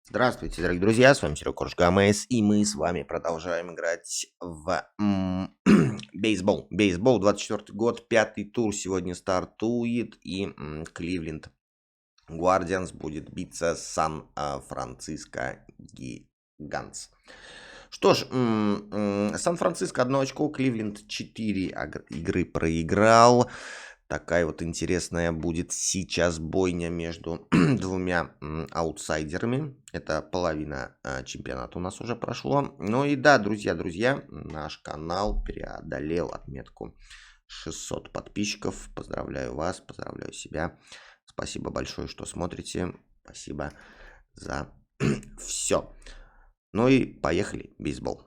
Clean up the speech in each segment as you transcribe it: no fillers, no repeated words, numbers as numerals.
Здравствуйте, дорогие друзья, с вами WWEKorgeGames, и мы с вами продолжаем играть в бейсбол. Бейсбол, 24 год, пятый тур сегодня стартует, и Кливленд Гвардианс будет биться с Сан-Франциско Гигантс. Что ж, Сан-Франциско 1 очко, Кливленд 4 игры проиграл. Такая вот интересная будет сейчас бойня между двумя аутсайдерами. Это половина чемпионата у нас уже прошло. Ну и да, друзья, наш канал преодолел отметку 600 подписчиков. Поздравляю вас, поздравляю себя. Спасибо большое, что смотрите. Спасибо за все. Ну и поехали, бейсбол.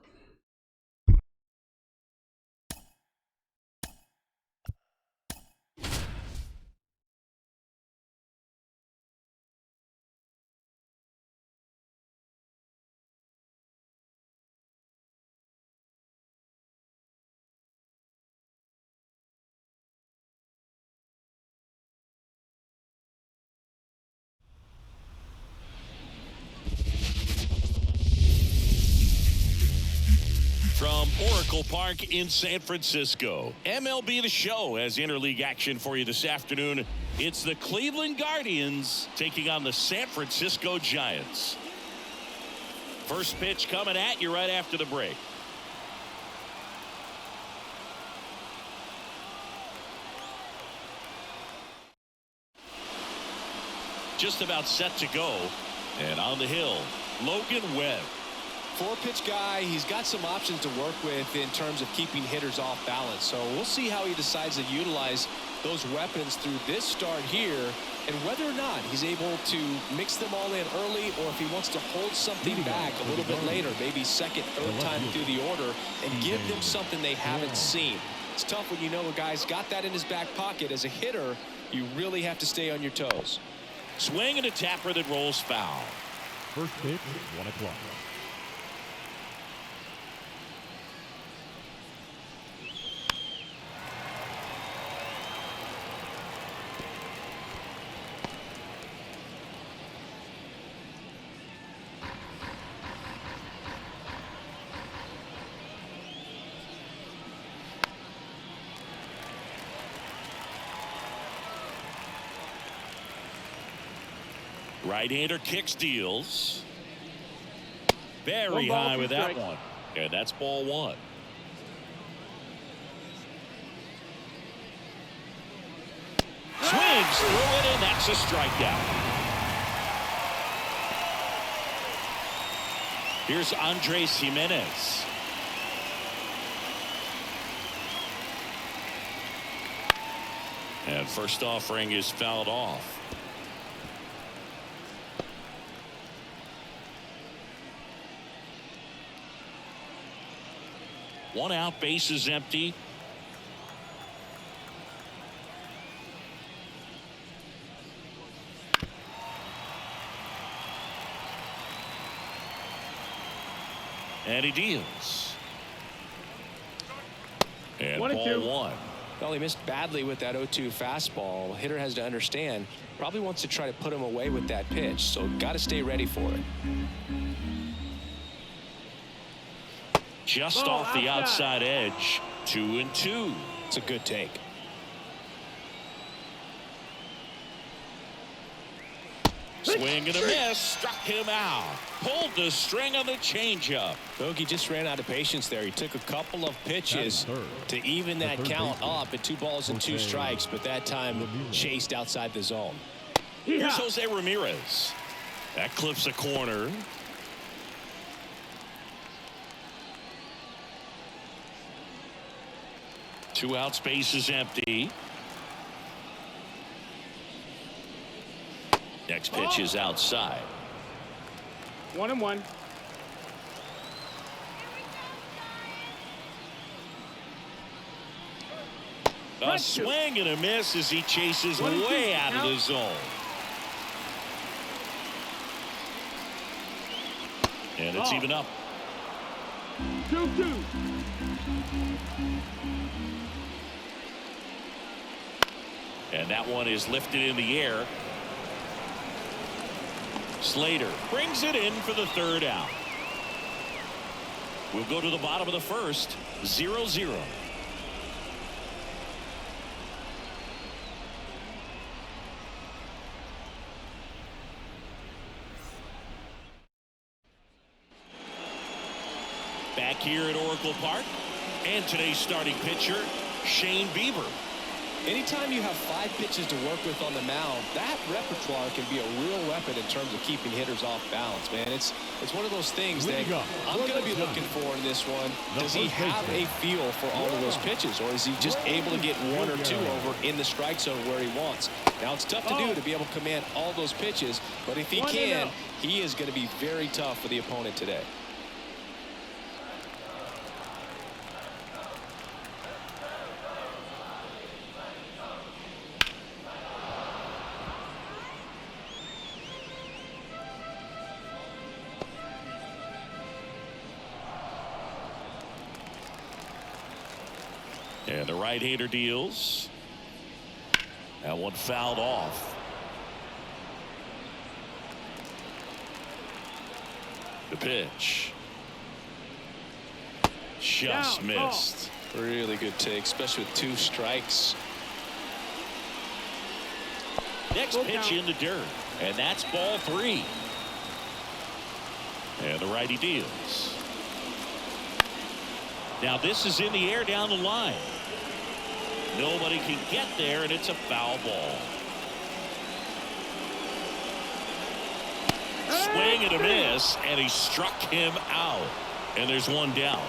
From Oracle Park in San Francisco, MLB The Show has interleague action for you this afternoon. It's the Cleveland Guardians taking on the San Francisco Giants. First pitch coming at you right after the break. Just about set to go. And on the hill, Logan Webb. Four-pitch guy, he's got some options to work with in terms of keeping hitters off balance. So we'll see how he decides to utilize those weapons through this start here and whether or not he's able to mix them all in early or if he wants to hold something back a little bit later, maybe second, third time through the order and give them something they haven't seen. It's tough when you know a guy's got that in his back pocket. As a hitter, you really have to stay on your toes. Swing and a tapper that rolls foul. First pitch, 1 o'clock. Right-hander kicks, deals. Very high with that one. And that's ball one. Swings through it, and that's a strikeout. Here's Andres Jimenez. And first offering is fouled off. One out, base is empty. And he deals. And ball one. Well, he missed badly with that 0-2 fastball. Hitter has to understand, probably wants to try to put him away with that pitch, so got to stay ready for it. Just off the outside edge, 2-2. It's a good take. Swing and a miss, struck him out. Pulled the string on the changeup. Bogey just ran out of patience there. He took a couple of pitches to even that count up at 2 balls and 2 strikes, but that time chased outside the zone. Here's Jose Ramirez. That clips a corner. Two outs, base is empty. Next pitch is outside. 1-1. A swing and a miss as he chases way out of the zone. And it's even up. 2-2. And that one is lifted in the air. Slater brings it in for the third out. We'll go to the bottom of the first, 0-0. Back here at Oracle Park, and today's starting pitcher, Shane Bieber. Anytime you have 5 pitches to work with on the mound, that repertoire can be a real weapon in terms of keeping hitters off balance, man. It's one of those things that I'm going to be looking for in this one. Does he have a feel for all of those pitches, or is he just able to get 1 or 2 over in the strike zone where he wants? Now, it's tough to do to be able to command all those pitches, but if he can, he is going to be very tough for the opponent today. And the right-hander deals. That one fouled off. The pitch. Just missed. Really good take, especially with 2 strikes. Next pitch in the dirt. And that's ball 3. And the righty deals. Now this is in the air down the line. Nobody can get there, and it's a foul ball. Swing and a miss, and he struck him out. And there's one down.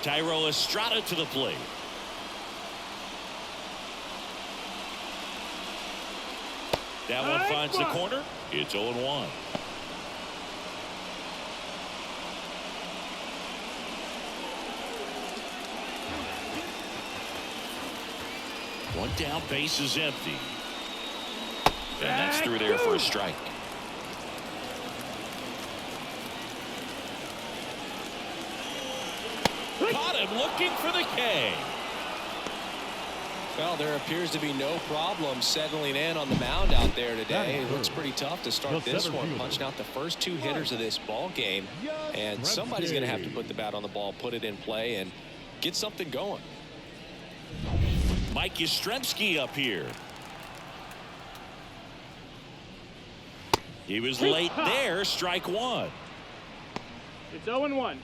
Tyro Estrada to the plate. That one finds the corner. It's 0-1. One down, base is empty. And that's through there for a strike. Caught him looking for the K. Well, there appears to be no problem settling in on the mound out there today. It looks pretty tough to start this one, punching out the first 2 hitters of this ball game. And somebody's going to have to put the bat on the ball, put it in play, and get something going. Mike Yastrzemski up here. He was late there. Strike 1. It's 0-1.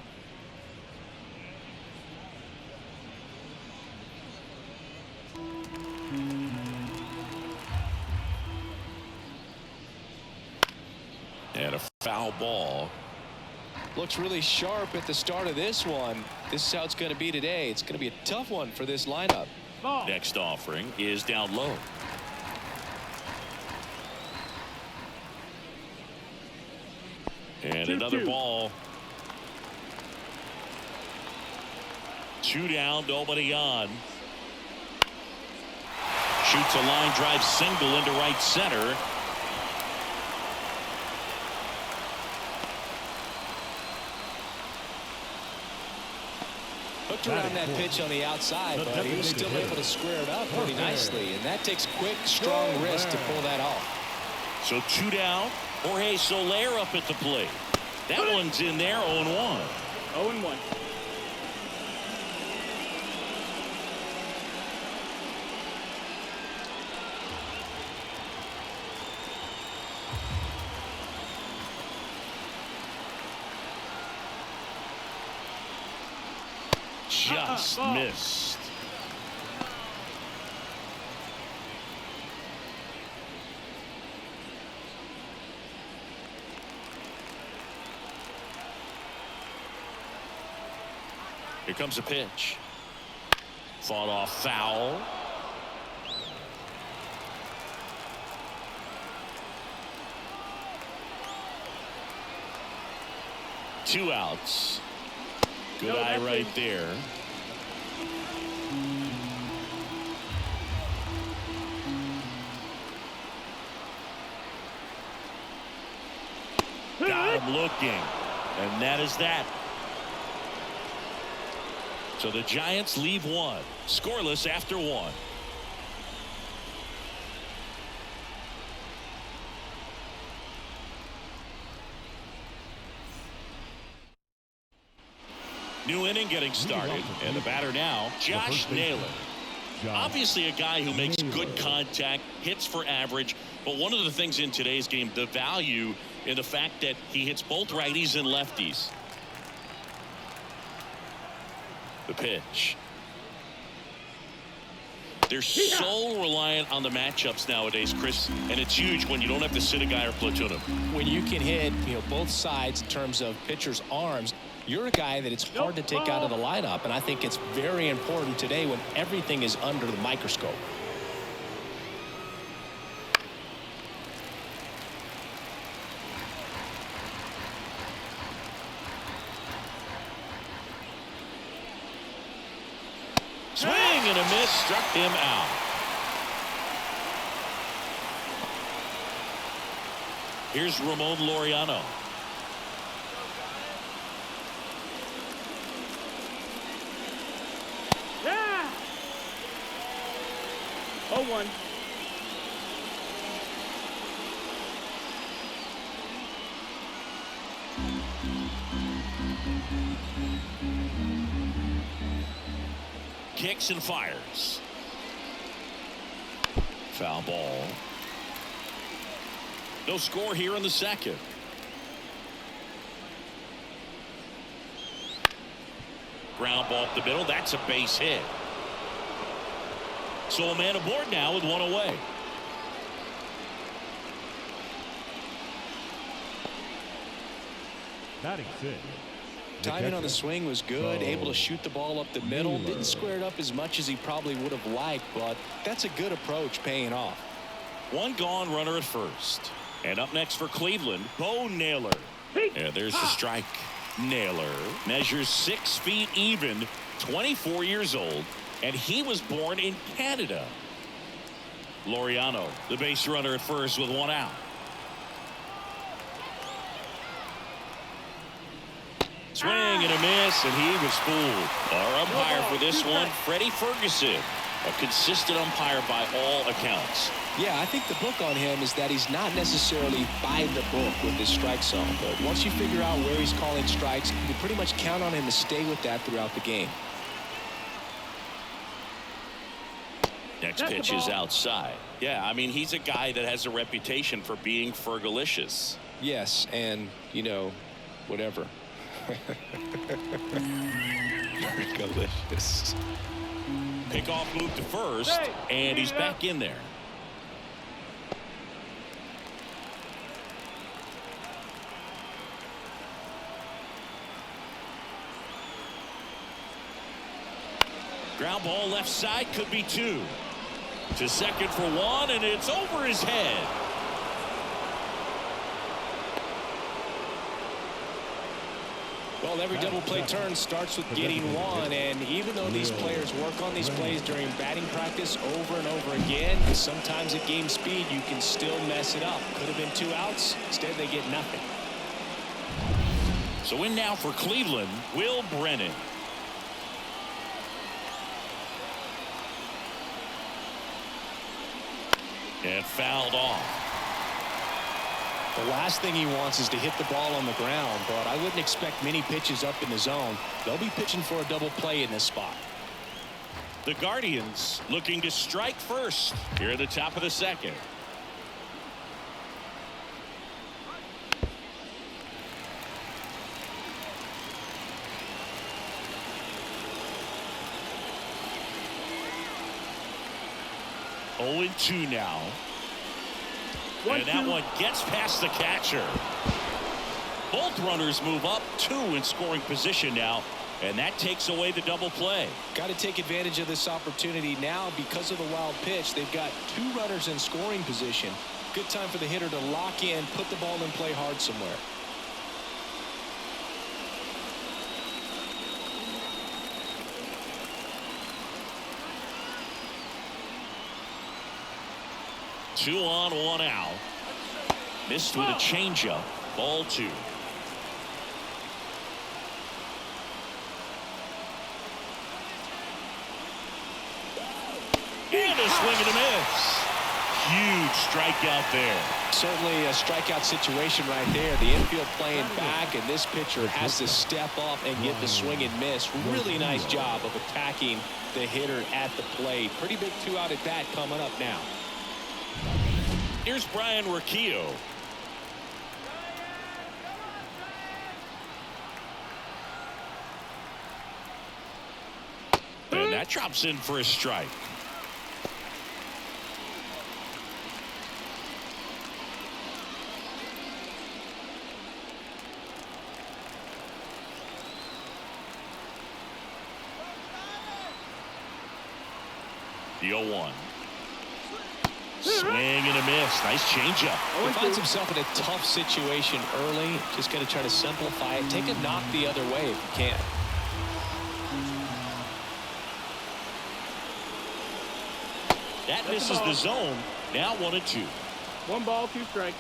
And a foul ball. Looks really sharp at the start of this one. This is how it's going to be today. It's going to be a tough one for this lineup. Next offering is down low. And another ball. 2 down, nobody on. Shoots a line drive single into right center. Hooked around that pitch on the outside, but he was still able to square it up pretty nicely. And that takes quick, strong wrist to pull that off. So 2 down. Jorge Soler up at the plate. That one's in there, 0-1. 0-1. Just missed. Here comes a pitch. Fought off foul. Two outs. Good eye right there. Got him looking. And that is that. So the Giants leave one. Scoreless after one. New inning getting started, and the batter now, Josh Naylor. Obviously a guy who makes good contact, hits for average, but one of the things in today's game, the value in the fact that he hits both righties and lefties. The pitch. They're so reliant on the matchups nowadays, Chris, and it's huge when you don't have to sit a guy or platoon him. When you can hit, both sides in terms of pitchers' arms, you're a guy that it's hard to take out of the lineup, and I think it's very important today when everything is under the microscope. Swing and a miss, struck him out. Here's Ramon Laureano. Yeah. 0-1. Kicks and fires. Foul ball. No score here in the second. Ground ball up the middle. That's a base hit. So a man aboard now with one away. Batting six. Timing on the swing was good, able to shoot the ball up the middle. Didn't square it up as much as he probably would have liked, but that's a good approach, paying off. One gone, runner at first. And up next for Cleveland, Bo Naylor. And there's the strike. Naylor measures 6 feet even, 24 years old, and he was born in Canada. Laureano, the base runner at first with one out. Swing and a miss, and he was fooled. Our umpire for this one, Freddie Ferguson, a consistent umpire by all accounts. Yeah, I think the book on him is that he's not necessarily by the book with his strike zone, but once you figure out where he's calling strikes, you pretty much count on him to stay with that throughout the game. Next pitch is outside. Yeah, I mean, he's a guy that has a reputation for being fergalicious. Yes, and, whatever. Fergalicious. Pickoff move to first, and he's back in there. Ground ball left side, could be 2. To second for 1, and it's over his head. Well, every double play turn starts with getting 1, and even though these players work on these plays during batting practice over and over again, sometimes at game speed you can still mess it up. Could have been 2 outs. Instead, they get nothing. So in now for Cleveland, Will Brennan. And fouled off. The last thing he wants is to hit the ball on the ground, but I wouldn't expect many pitches up in the zone. They'll be pitching for a double play in this spot. The Guardians looking to strike first here at the top of the second. Oh, 0-2 now. And that one gets past the catcher. Both runners move up 2 in scoring position now, and that takes away the double play. Got to take advantage of this opportunity now because of the wild pitch. They've got 2 runners in scoring position. Good time for the hitter to lock in, put the ball in play hard somewhere. Two on, 1 out. Missed with a changeup. Ball 2. And a swing and a miss. huge strikeout there. Certainly a strikeout situation right there. The infield playing back, and this pitcher has to step up and get the swing and miss. Really nice job of attacking the hitter at the plate. Pretty big 2-out at bat coming up now. Here's Brian Riccio. And that drops in for a strike. The 0-1. Swing and a miss. Nice changeup. He finds himself in a tough situation early. Just going to try to simplify it. Take a knock the other way if you can. That misses the zone. Now 1-2. 1 ball, 2 strikes.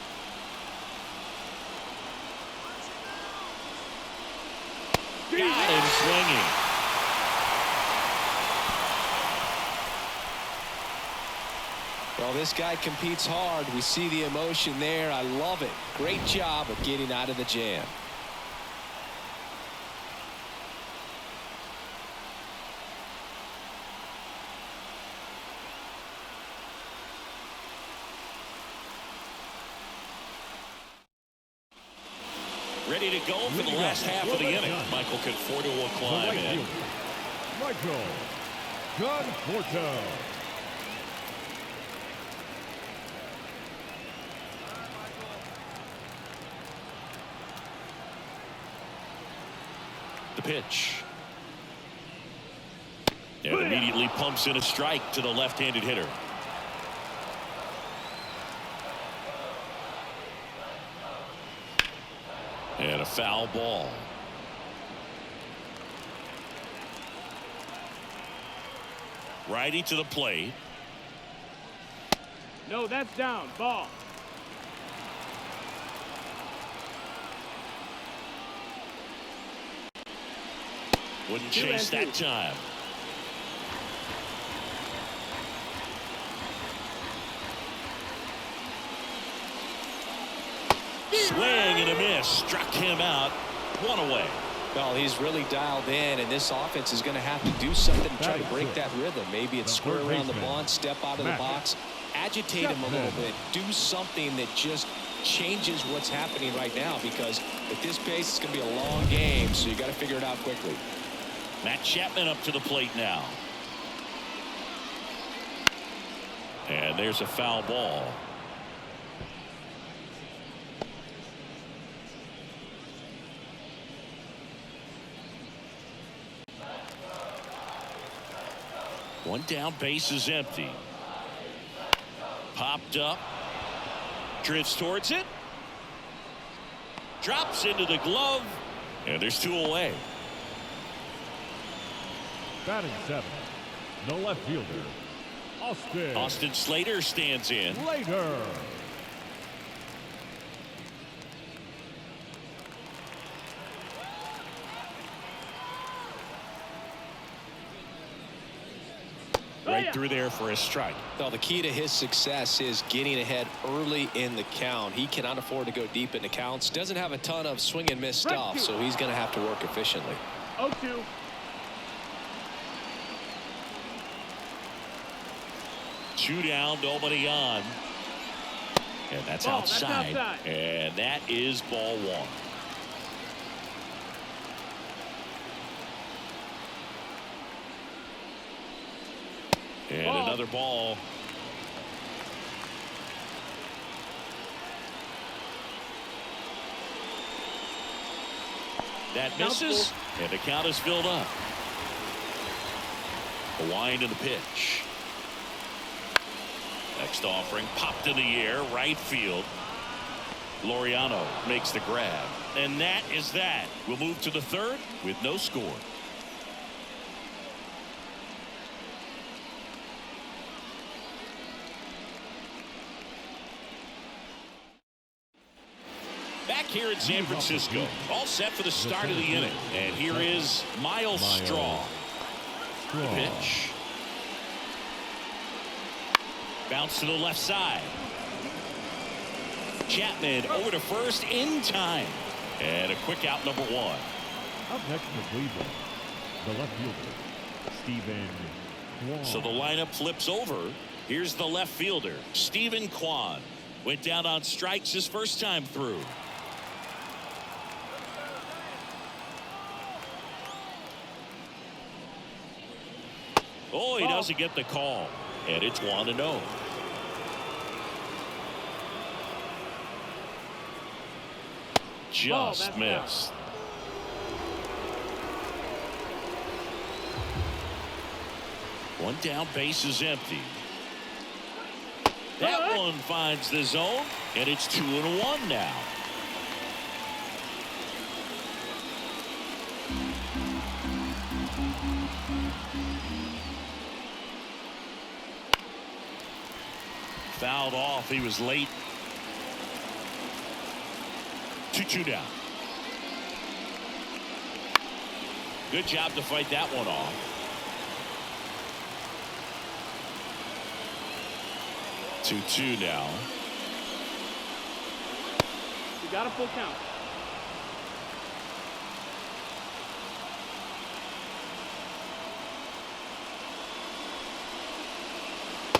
Got him swinging. Well, this guy competes hard. We see the emotion there. I love it. Great job of getting out of the jam. Ready to go for the last half of the inning. Michael Conforto will climb in. Michael Conforto. The pitch. And immediately pumps in a strike to the left-handed hitter. And a foul ball. Righty to the plate. No, that's down. Ball. Wouldn't chase that time. Swing and a miss. Struck him out. 1 away. Well, he's really dialed in, and this offense is going to have to do something to try to break that rhythm. Maybe it's square around the bunt, step out of the box, agitate him a little bit, do something that just changes what's happening right now, because at this pace, it's going to be a long game, so you got to figure it out quickly. Matt Chapman up to the plate now. And there's a foul ball. One down, base is empty. Popped up. Drifts towards it. Drops into the glove. And there's 2 away. Batting 7th, the left fielder, Austin Slater stands in. Slater. Right through there for a strike. Well, the key to his success is getting ahead early in the count. He cannot afford to go deep into counts. Doesn't have a ton of swing and miss stuff, so he's going to have to work efficiently. 0-2. Two down, nobody on. And that's Ball, outside. that's outside. And that is ball 1. And Ball. another ball. That misses. And the count is filled up. The wind of the pitch. Next offering popped in the air, right field. Laureano makes the grab. And that is that. We'll move to the 3rd with no score. Back here in San Francisco, all set for the start of the inning. And here is Miles Straw. The pitch. Bounce to the left side. Chapman over to first in time. And a quick out, number one. Up next for Cleveland, the left fielder, Stephen Kwan. So the lineup flips over. Here's the left fielder, Stephen Kwan. Went down on strikes his first time through. Oh, he doesn't get the call. And it's 1-0. Just missed. One down, base is empty. That one finds the zone, and it's 2-1 now. Fouled off. He was late. 2-2 down. Good job to fight that one off. Two now. You got a full count.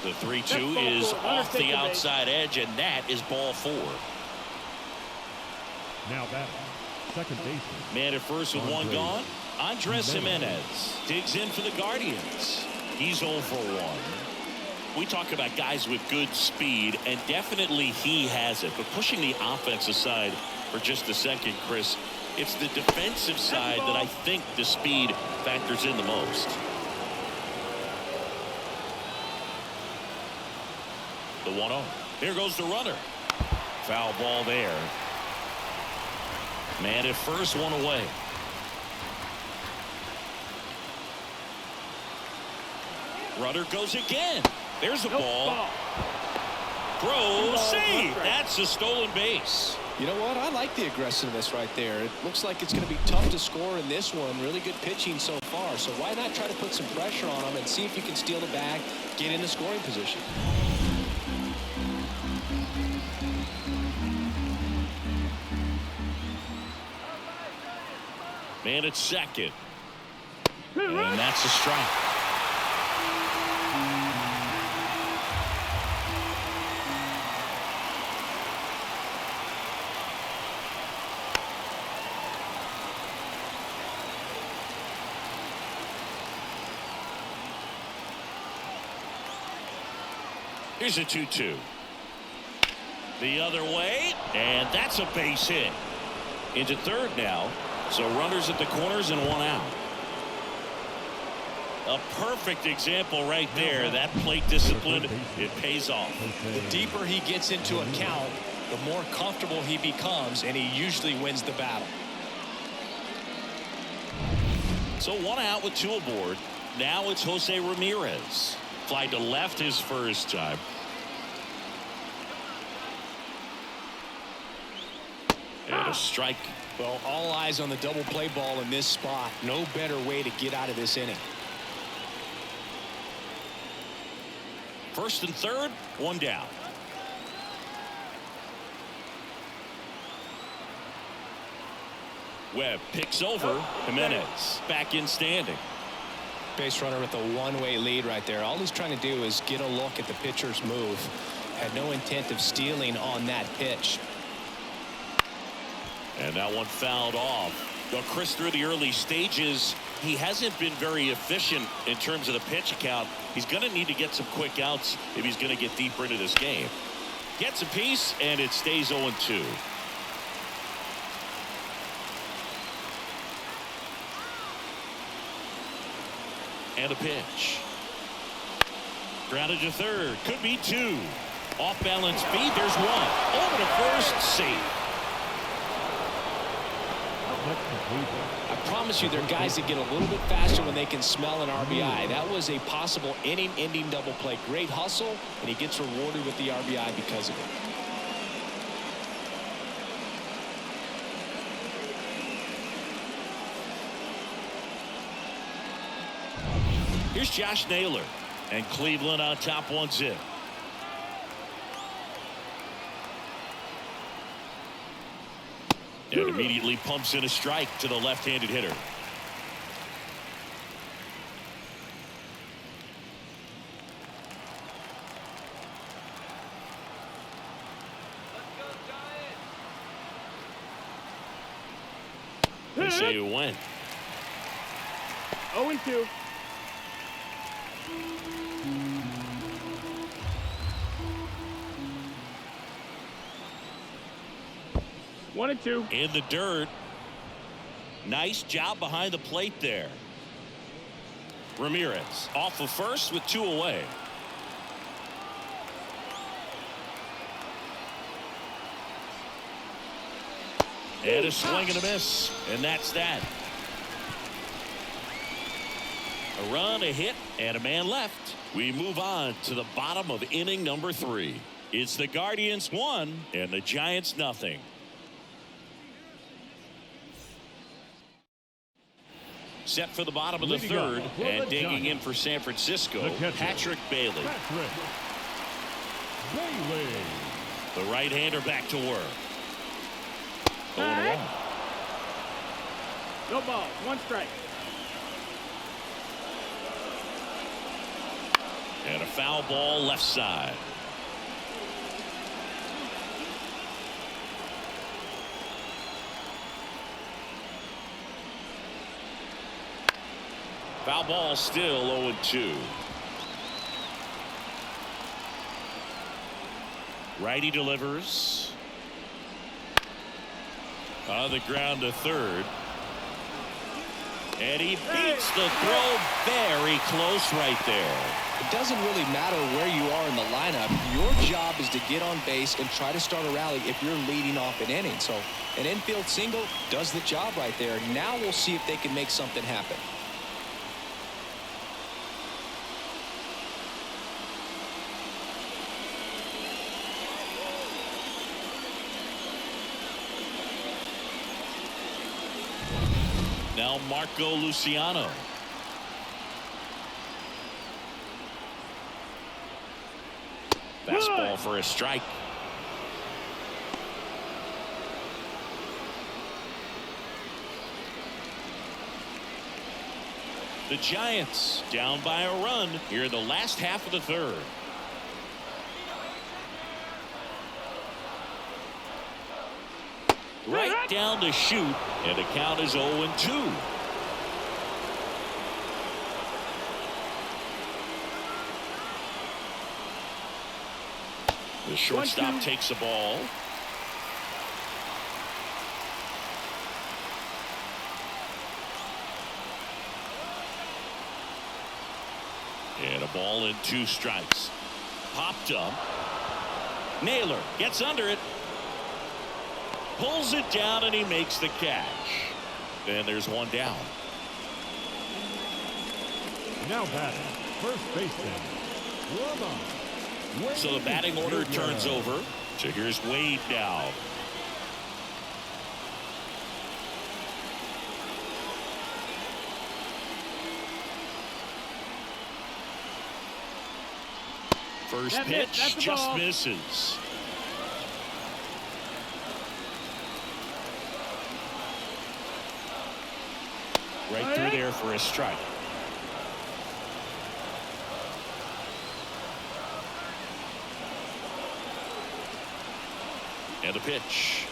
The 3-2 is off the outside edge, and that is ball 4. Now that second baseman. Man at first with one gone. Andres Jimenez digs in for the Guardians. He's 0 for 1. We talk about guys with good speed, and definitely he has it. But pushing the offense aside for just a second, Chris, it's the defensive side that I think the speed factors in the most. The 1-0. Here goes the runner. Foul ball there. Man at first, one away. Runner goes again. There's a ball. Throw, save. That's a stolen base. You know what? I like the aggressiveness right there. It looks like it's going to be tough to score in this one. Really good pitching so far. So why not try to put some pressure on him and see if you can steal the bag, get in the scoring position. Man at second. And that's a strike. Here's a 2-2. The other way, and that's a base hit. Into third now. So runners at the corners and one out. A perfect example right there. That plate discipline, it pays off. The deeper he gets into a count, the more comfortable he becomes, and he usually wins the battle. So one out with two aboard. Now it's Jose Ramirez. Fly to left his first time. And a strike. Well, all eyes on the double play ball in this spot. No better way to get out of this inning. First and third, one down. Webb picks over Jimenez. Back in standing. Base runner with a one-way lead right there. All he's trying to do is get a look at the pitcher's move. Had no intent of stealing on that pitch. And that one fouled off. Well, Chris, through the early stages, he hasn't been very efficient in terms of the pitch count. He's going to need to get some quick outs if he's going to get deeper into this game. Gets a piece, and it stays 0-2. And a pitch. Grounded to third. Could be two. Off balance feed. There's one. Over to first. Safe. I promise you, there are guys that get a little bit faster when they can smell an RBI. That was a possible inning-ending double play. Great hustle, and he gets rewarded with the RBI because of it. Here's Josh Naylor, and Cleveland on top 1-0. And immediately pumps in a strike to the left-handed hitter. They say it went. 0-2. One and two. In the dirt. Nice job behind the plate there. Ramirez off of first with 2 away. And a swing and a miss. And that's that. A run, a hit, and a man left. We move on to the bottom of inning number 3. It's the Guardians 1 and the Giants nothing. Set for the bottom of the third, and digging in for San Francisco, Patrick Bailey. The right-hander back to work. 0-1. No ball. 1 strike. And a foul ball left side. Foul ball still 0-2. Righty delivers. On the ground to third. And he beats the throw very close right there. It doesn't really matter where you are in the lineup. Your job is to get on base and try to start a rally if you're leading off an inning. So an infield single does the job right there. Now we'll see if they can make something happen. Now Marco Luciano. Fastball for a strike. The Giants down by a run here in the last half of the third. Right down the chute, and the count is 0-2. The shortstop takes the ball. And a ball and 2 strikes. Popped up. Naylor gets under it. Pulls it down, and he makes the catch. And there's 1 down. Now batting, first baseman, So the batting order turns over. So here's Wade now. First pitch just misses. Right through there for a strike. And a pitch.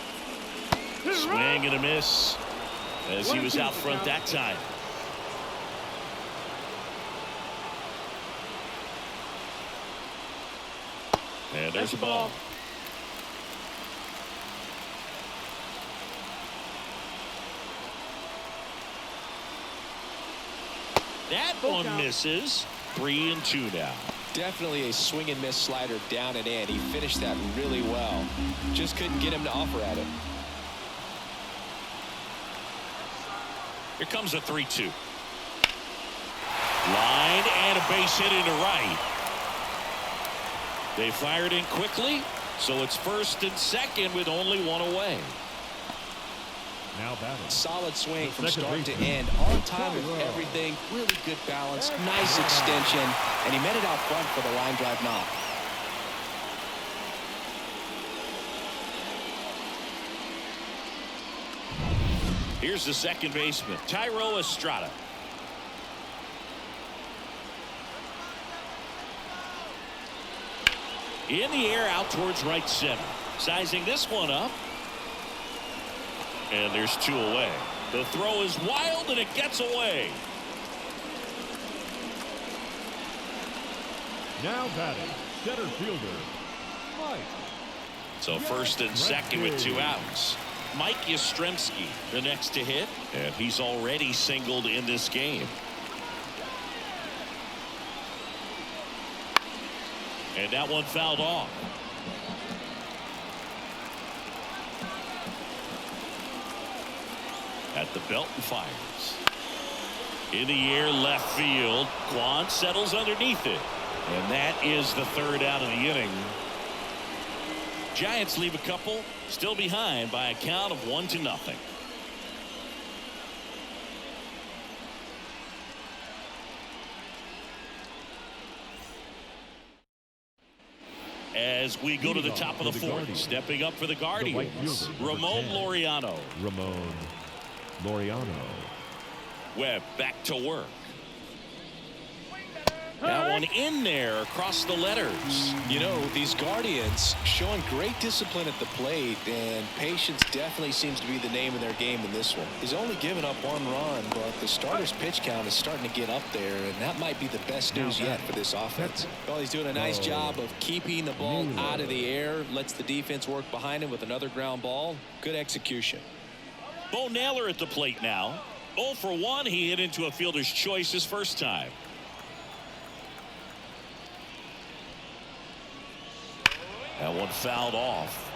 Swing and a miss as he was out front that time. And there's a ball. That one misses. 3-2 now. Definitely a swing and miss slider down and in. He finished that really well. Just couldn't get him to offer at it. Here comes a 3-2. Line and a base hit into right. They fired in quickly, so it's first and second with only 1 away. Now batting. Solid swing from start to end. On time with everything. Really good balance. Nice extension. And he met it out front for the line drive knock. Here's the second baseman, Tyro Estrada. In the air out towards right center. Sizing this one up. And there's 2 away. The throw is wild and it gets away. Now batting, center fielder, Mike. So first and second with 2 outs. Mike Yastrzemski, the next to hit, and he's already singled in this game. And that one fouled off. At the belt and fires. In the air left field. Quan settles underneath it. And that is the 3rd out of the inning. Giants leave a couple, still behind by a count of 1-0. As we go to the top of the 4th, stepping up for the Guardians, Ramon Laureano. Ramon Laureano. Webb back to work. That one in there across the letters. You know, these Guardians showing great discipline at the plate, and patience definitely seems to be the name of their game in this one. He's only given up 1 run, but the starter's pitch count is starting to get up there, and that might be the best news yet for this offense. Well, he's doing a nice job of keeping the ball out of the air, lets the defense work behind him with another ground ball. Good execution. Bo Naylor at the plate now. 0 for 1. He hit into a fielder's choice his first time. That one fouled off.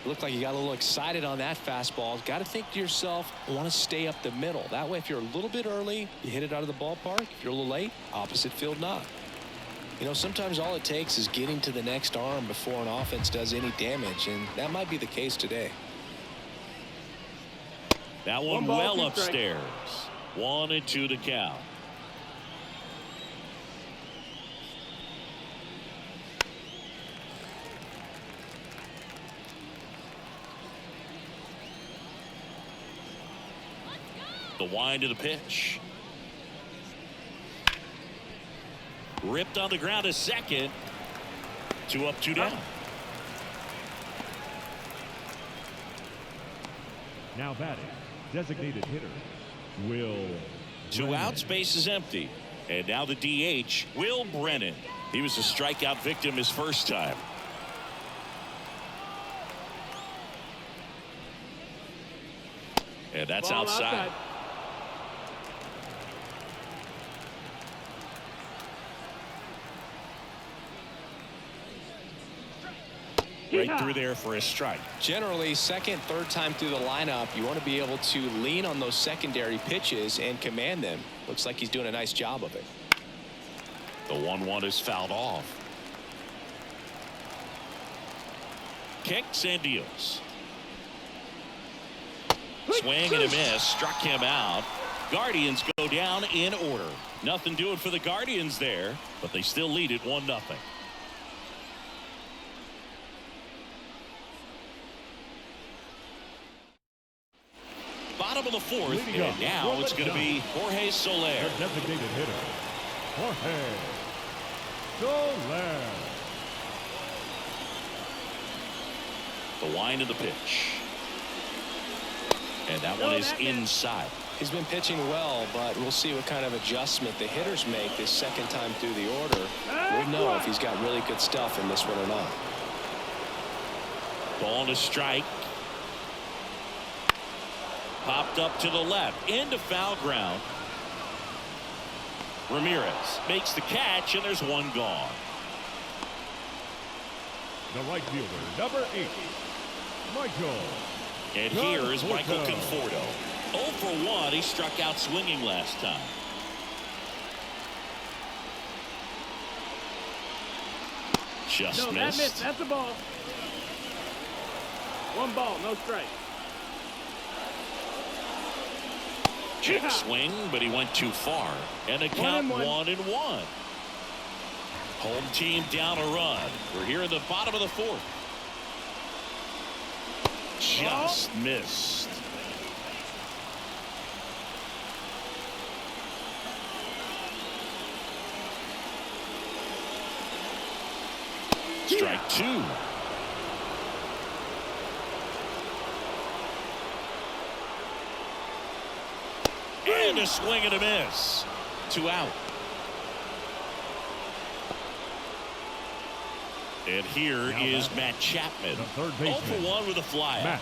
Looked like you got a little excited on that fastball. Got to think to yourself, I want to stay up the middle. That way, if you're a little bit early, you hit it out of the ballpark. If you're a little late, opposite field not. You know, sometimes all it takes is getting to the next arm before an offense does any damage, and that might be the case today. That one well upstairs. 1-2 to count. The wind of the pitch. Ripped on the ground to second. 2 up, 2 down. Now batting, designated hitter, Will 2 outs, base is empty. And now the DH, Will Brennan. He was a strikeout victim his first time. And that's outside. Right through there for a strike. Generally, second, third time through the lineup, you want to be able to lean on those secondary pitches and command them. Looks like he's doing a nice job of it. The 1-1 is fouled off. Kicks and deals. Swing and a miss. Struck him out. Guardians go down in order. Nothing doing for the Guardians there, but they still lead it 1-0. Bottom of the 4th, and now it's going to be Jorge Soler. The designated hitter, Jorge Soler. The wind of the pitch. And that one is inside. He's been pitching well, but we'll see what kind of adjustment the hitters make this second time through the order. We'll know if he's got really good stuff in this one or not. Ball to strike. Popped up to the left into foul ground. Ramirez makes the catch, and there's one gone. The right fielder, number 8, Michael. And here is Michael Conforto. 0 for 1. He struck out swinging last time. Just No, missed. that missed. That's a ball. 1 ball, no strike. Check swing, but he went too far. And a count 1-1. Home team down a run. We're here in the bottom of the 4th. Just missed. Strike two. And a swing and a miss. 2 out. And here is Matt Chapman. 0 for 1 with a flyout. Matt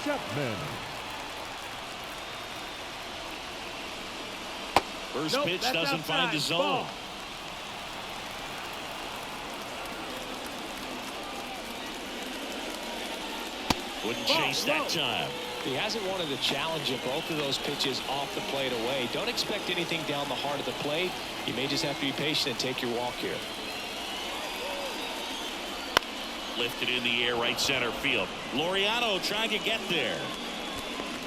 Chapman. First pitch doesn't find the zone. Ball. Wouldn't chase that time. He hasn't wanted to challenge at both of those pitches off the plate away. Don't expect anything down the heart of the plate. You may just have to be patient and take your walk here. Lifted in the air, right center field. Laureano trying to get there.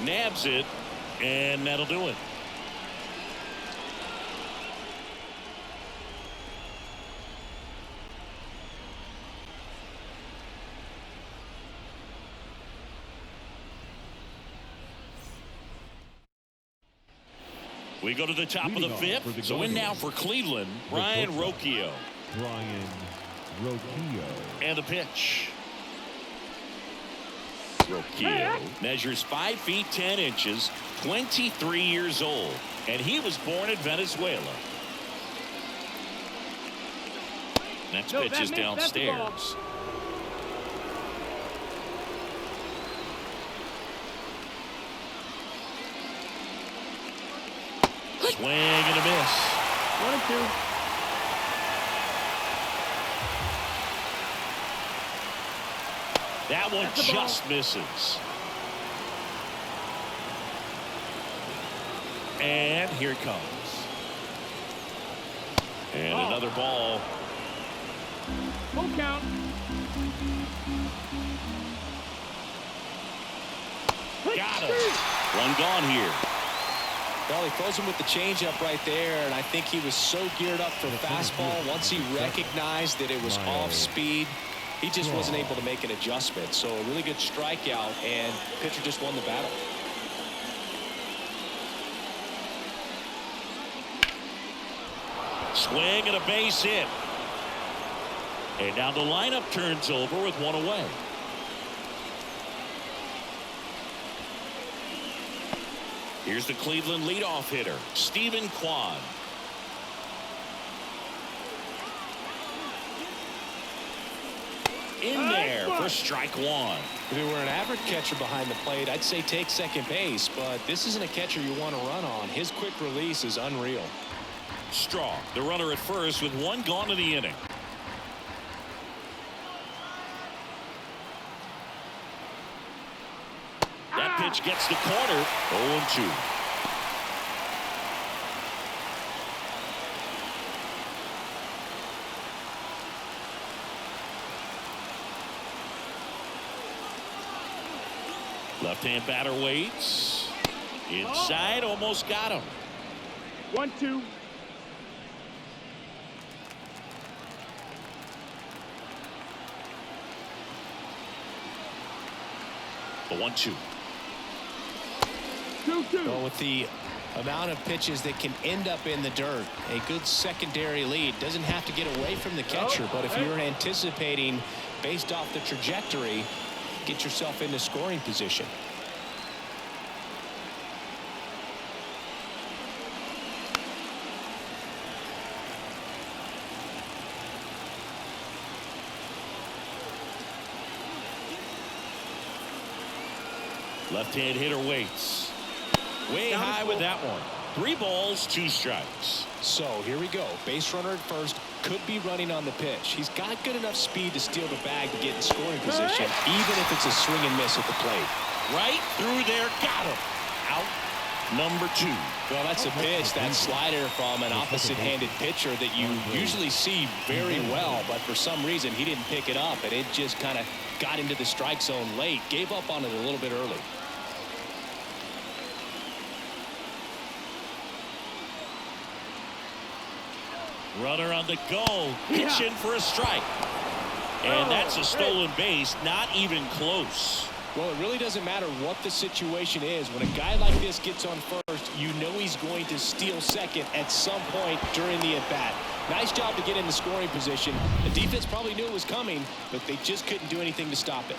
Nabs it, and that'll do it. We go to the top of the fifth. So in now for Cleveland, Brian Rocchio. Brian Rocchio. And the pitch. Rocchio measures 5 feet 10 inches, 23 years old, and he was born in Venezuela. Next pitch is downstairs. Swing and a miss. 1 and 2. That one just misses. And here it comes. And another ball. Full count. Got him. One gone here. Well, he throws him with the changeup right there, and I think he was so geared up for the fastball. Once he recognized that it was off speed, he just wasn't able to make an adjustment. So a really good strikeout, and pitcher just won the battle. Swing and a base hit. And now the lineup turns over with one away. Here's the Cleveland leadoff hitter, Stephen Kwan. In there for strike one. If it were an average catcher behind the plate, I'd say take second base, but this isn't a catcher you want to run on. His quick release is unreal. Straw, the runner at first with one gone in the inning. That pitch gets the corner. 0-2. Left-hand batter waits. Inside, almost got him. 1-2. The 1-2. 2-2. Well, with the amount of pitches that can end up in the dirt, a good secondary lead doesn't have to get away from the catcher, but if you're anticipating based off the trajectory, get yourself into scoring position. Left-hand hitter waits. Way high with that one. 3 balls, 2 strikes. So here we go. Base runner at first, could be running on the pitch. He's got good enough speed to steal the bag to get in scoring position, even if it's a swing and miss at the plate. Right through there, got him. Out number 2. Well, that's a pitch, that slider from an opposite-handed pitcher that you usually see very well, but for some reason he didn't pick it up, and it just kind of got into the strike zone late, gave up on it a little bit early. Runner on the go, pitching for a strike. And that's a stolen base, not even close. Well, it really doesn't matter what the situation is. When a guy like this gets on first, you know he's going to steal second at some point during the at-bat. Nice job to get in the scoring position. The defense probably knew it was coming, but they just couldn't do anything to stop it.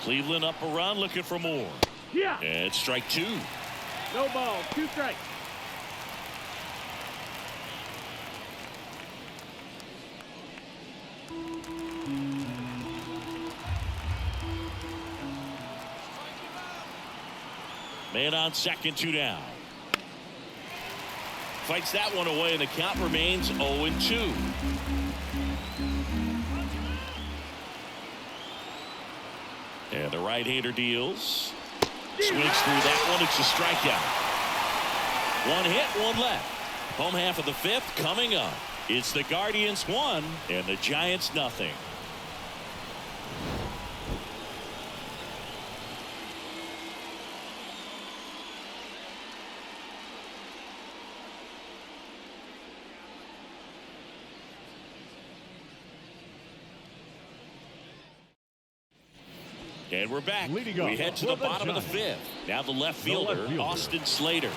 Cleveland up a run, looking for more. Yeah. And strike two. No ball. 2 strikes. Man on second, 2 down. Fights that one away, and the count remains 0-2. And the right-hander deals. Swings through that one. It's a strikeout. 1 hit, 1 left. Home half of the 5th coming up. It's the Guardians 1 and the Giants 0. And we're back. We head to the bottom of the 5th. Now the left fielder, Austin Slater.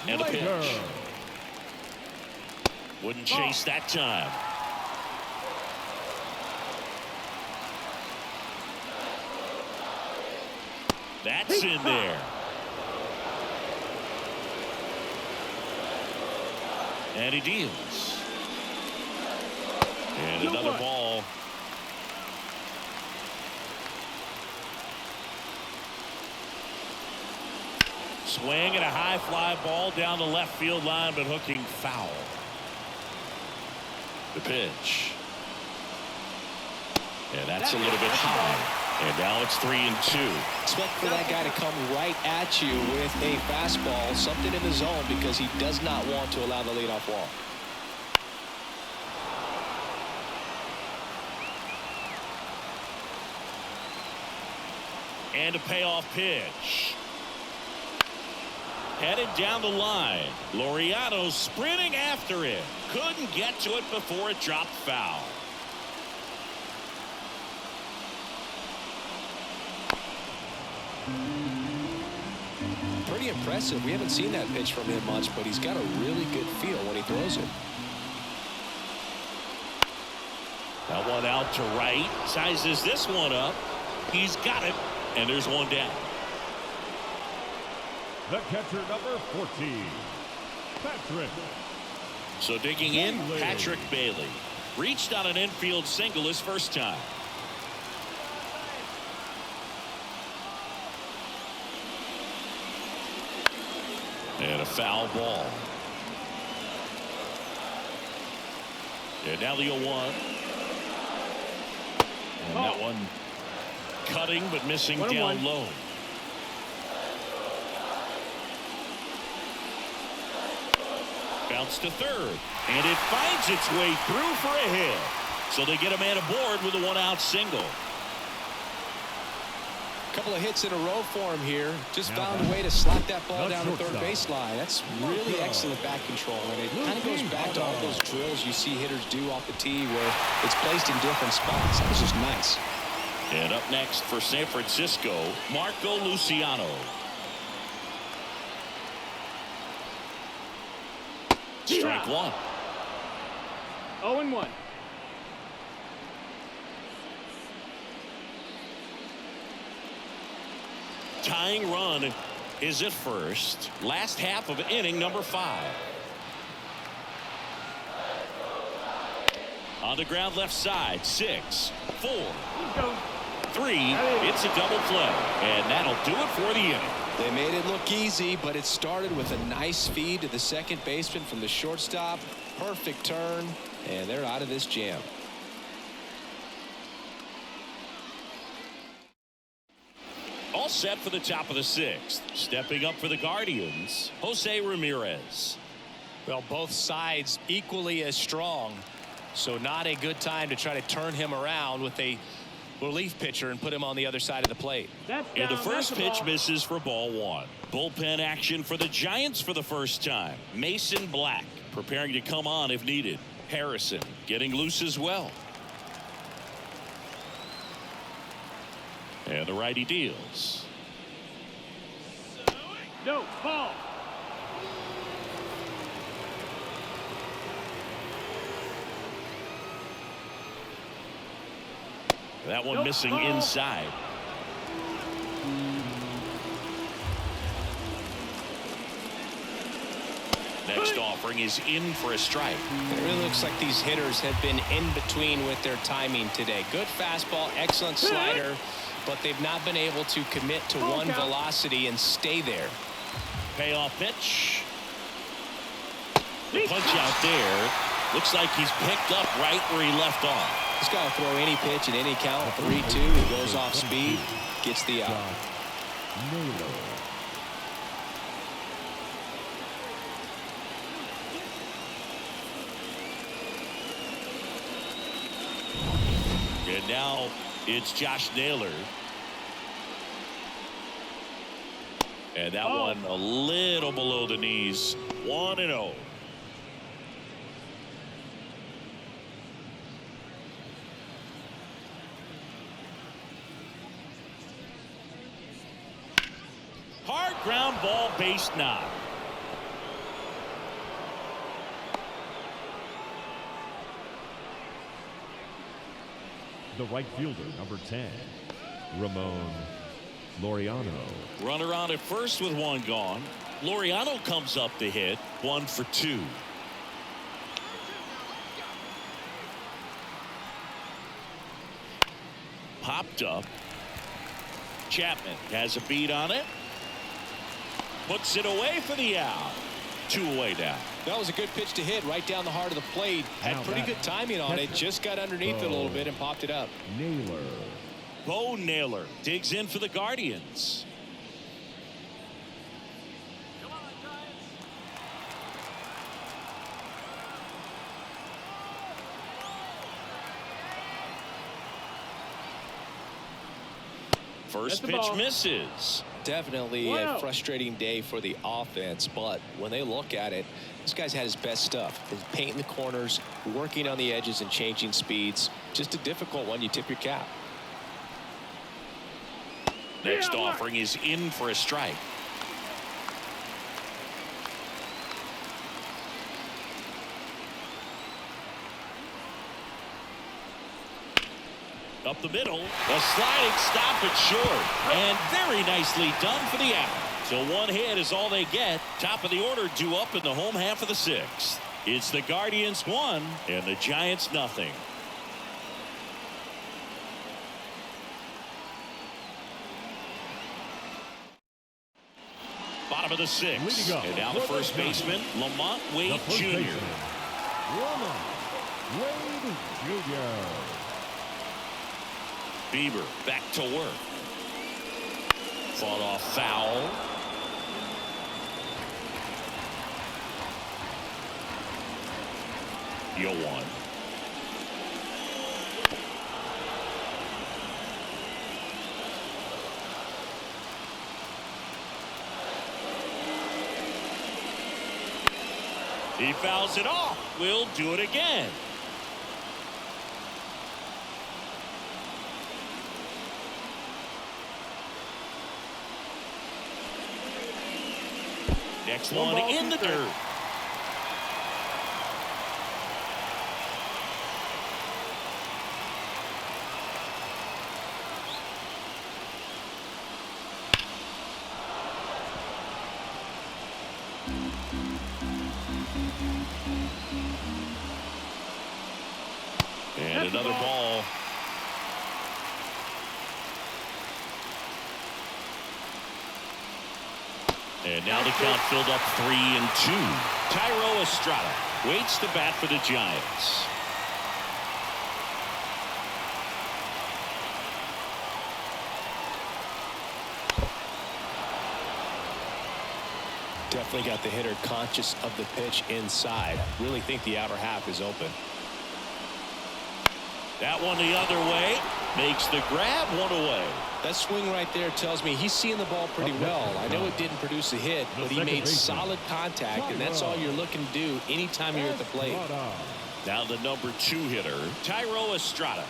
And a pitch. Wouldn't chase that time. That's in there. And he deals. And another ball. Swing and a high fly ball down the left field line, but hooking foul. The pitch. And that's a little bit high. And now it's 3-2. Expect for that guy to come right at you with a fastball, something in the zone, because he does not want to allow the leadoff walk. And a payoff pitch. Headed down the line. Laureano sprinting after it. Couldn't get to it before it dropped foul. Pretty impressive. We haven't seen that pitch from him much, but he's got a really good feel when he throws it. That one out to right. Sizes this one up. He's got it. And there's one down. The catcher, number 14, Patrick. So digging in, Patrick Bailey. Reached on an infield single his first time. And a foul ball. And now the 0-1. And that one cutting but missing down low. Bounce to third, and it finds its way through for a hit. So they get a man aboard with a 1-out single. A couple of hits in a row for him here. Just found a way to slap that ball down the third baseline. That's really excellent back control, and it kind of goes back to all those drills you see hitters do off the tee where it's placed in different spots. That was just nice. And up next for San Francisco, Marco Luciano. Strike one. 0-1. Tying run is at first. Last half of inning number 5. On the ground left side. 6, 4, 3. It's a double play. And that'll do it for the inning. They made it look easy, but it started with a nice feed to the second baseman from the shortstop. Perfect turn, and they're out of this jam. All set for the top of the 6th. Stepping up for the Guardians, Jose Ramirez. Well, both sides equally as strong, so not a good time to try to turn him around with a relief pitcher and put him on the other side of the plate. And the first pitch misses for ball 1. Bullpen action for the Giants for the first time. Mason Black preparing to come on if needed. Harrison getting loose as well. And the righty deals. No, ball. That one Nope, missing ball. inside. Next offering is in for a strike. It really looks like these hitters have been in between with their timing today. Good fastball, excellent slider, but they've not been able to commit to one velocity and stay there. Payoff pitch. The punch out there. Looks like he's picked up right where he left off. He's got to throw any pitch at any count. 3-2. He goes off speed, gets the out. And now it's Josh Naylor. And that one a little below the knees. 1-0. Hard ground ball, base knock. The right fielder, number 10, Ramon Laureano. Runner on at first with one gone. Laureano comes up to hit. 1 for 2. Popped up. Chapman has a beat on it. Puts it away for the out. 2 away now. That was a good pitch to hit right down the heart of the plate. Had pretty good timing on it. Just got underneath it a little bit and popped it up. Naylor. Bo Naylor digs in for the Guardians. First pitch misses. Definitely a frustrating day for the offense, but when they look at it, this guy's had his best stuff. He's painting the corners, working on the edges and changing speeds. Just a difficult one. You tip your cap. Next offering is in for a strike. Up the middle, a sliding stop it short, and very nicely done for the out. So 1 hit is all they get. Top of the order due up in the home half of the 6th. It's the Guardians 1 and the Giants nothing. Bottom of the 6th, and now the first baseman, Lamont Wade Jr. Lamont Wade Jr. Bieber back to work. Fought off foul. Yo one. He fouls it off. We'll do it again. Next one in the dirt. And another ball. And now the count filled up 3-2. Tyro Estrada waits to bat for the Giants. Definitely got the hitter conscious of the pitch inside. Really think the outer half is open. That one the other way. Makes the grab, 1 away. That swing right there tells me he's seeing the ball pretty well. I know it didn't produce a hit, but he made solid contact, and that's all you're looking to do anytime you're at the plate. Now the number 2 hitter, Tyro Estrada.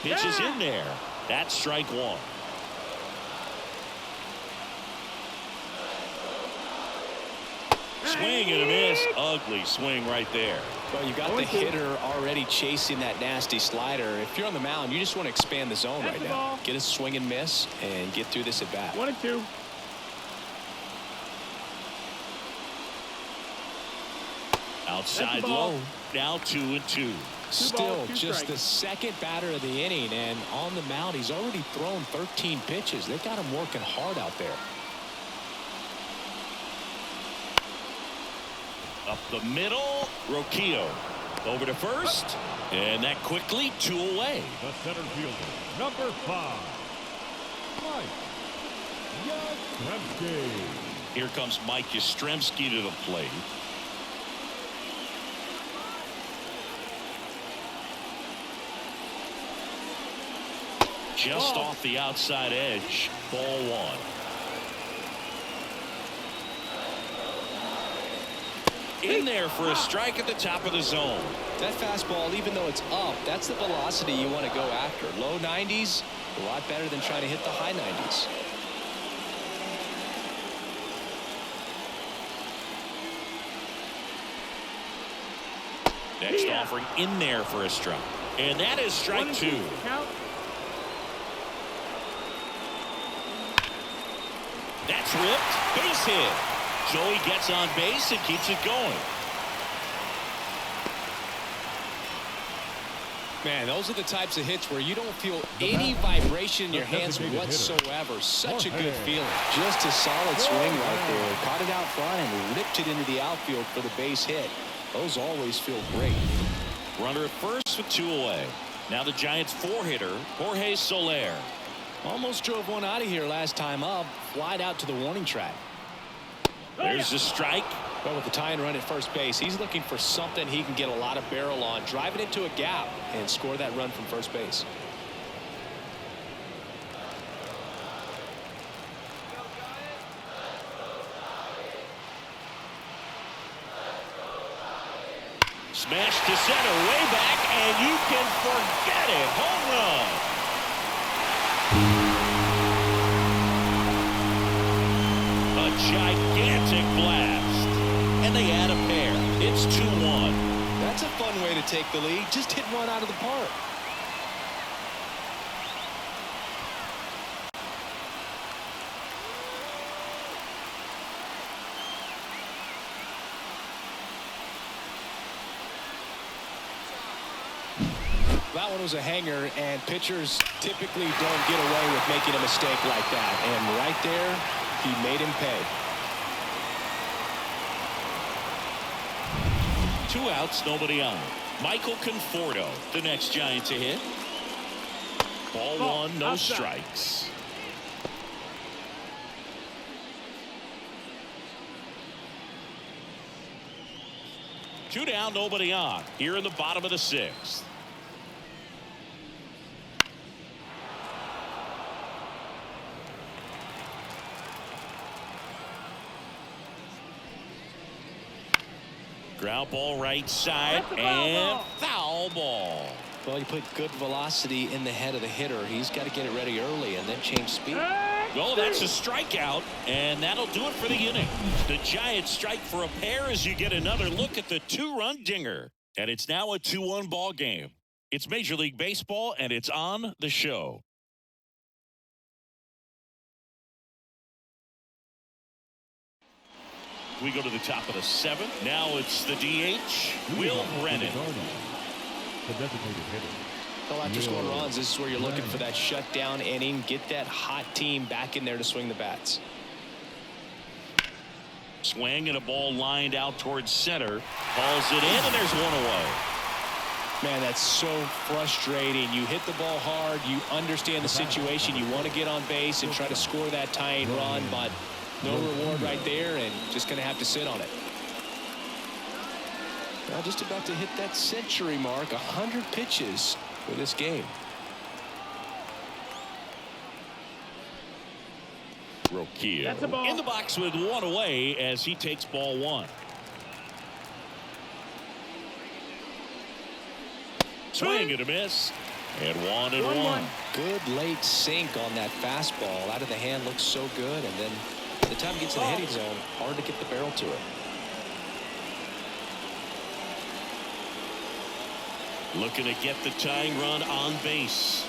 Pitch is in there. That's strike one. Swing and a miss. Ugly swing right there. Well, you got the hitter already chasing that nasty slider. If you're on the mound, you just want to expand the zone right now. Get a swing and miss and get through this at bat. 1-2. Outside low. Now 2-2. Still just the second batter of the inning, and on the mound, he's already thrown 13 pitches. They've got him working hard out there. Up the middle, Rocchio over to first, and that quickly 2 away. The center fielder, number 5, Mike Yastrzemski. Here comes Mike Yastrzemski to the plate. Just off the outside edge, ball 1. In there for a strike at the top of the zone. That fastball, even though it's up, that's the velocity you want to go after. Low 90s, a lot better than trying to hit the high 90s. Next offering in there for a strike. And that is strike 2. Count. That's ripped. Base hit. Joey gets on base and keeps it going. Man, those are the types of hits where you don't feel any vibration in your hands whatsoever. Such a good feeling. Just a solid swing right there. Caught it out front and ripped it into the outfield for the base hit. Those always feel great. Runner at first with 2 away. Now the Giants' 4-hitter, Jorge Soler. Almost drove one out of here last time up. Flied out to the warning track. There's the strike. But with the tying run at first base, he's looking for something he can get a lot of barrel on, drive it into a gap, and score that run from first base. Smash to center, way back, and you can forget it. Home run. A gigantic blast. And they add a pair. It's 2-1. That's a fun way to take the lead. Just hit one out of the park. That one was a hanger, and pitchers typically don't get away with making a mistake like that. And right there, he made him pay. 2 outs, nobody on. Michael Conforto, the next Giant to hit. Ball 1, no strikes. Two down, nobody on. Here in the bottom of the 6th. Ground ball right side and foul ball. Well, you put good velocity in the head of the hitter. He's got to get it ready early and then change speed. Oh, that's a strikeout, and that'll do it for the inning. The Giants strike for a pair as you get another look at the 2-run dinger. And it's now a 2-1 ball game. It's Major League Baseball, and it's on the show. We go to the top of the 7th. Now it's the DH, Will Brennan. The designated hitter. Well, after scoring runs, this is where you're looking for that shutdown inning. Get that hot team back in there to swing the bats. Swing and a ball lined out towards center. Balls it in, and there's 1 away. Man, that's so frustrating. You hit the ball hard. You understand the situation. You want to get on base and try to score that tying run, but no reward right there, and just going to have to sit on it. Well, just about to hit that century mark, 100 pitches for this game. Rocchio in the box with 1 away as he takes ball 1. Swing and a miss. And 1-1. Good late sink on that fastball. Out of the hand looks so good, and then by the time it gets in the hitting zone, hard to get the barrel to it. Looking to get the tying run on base.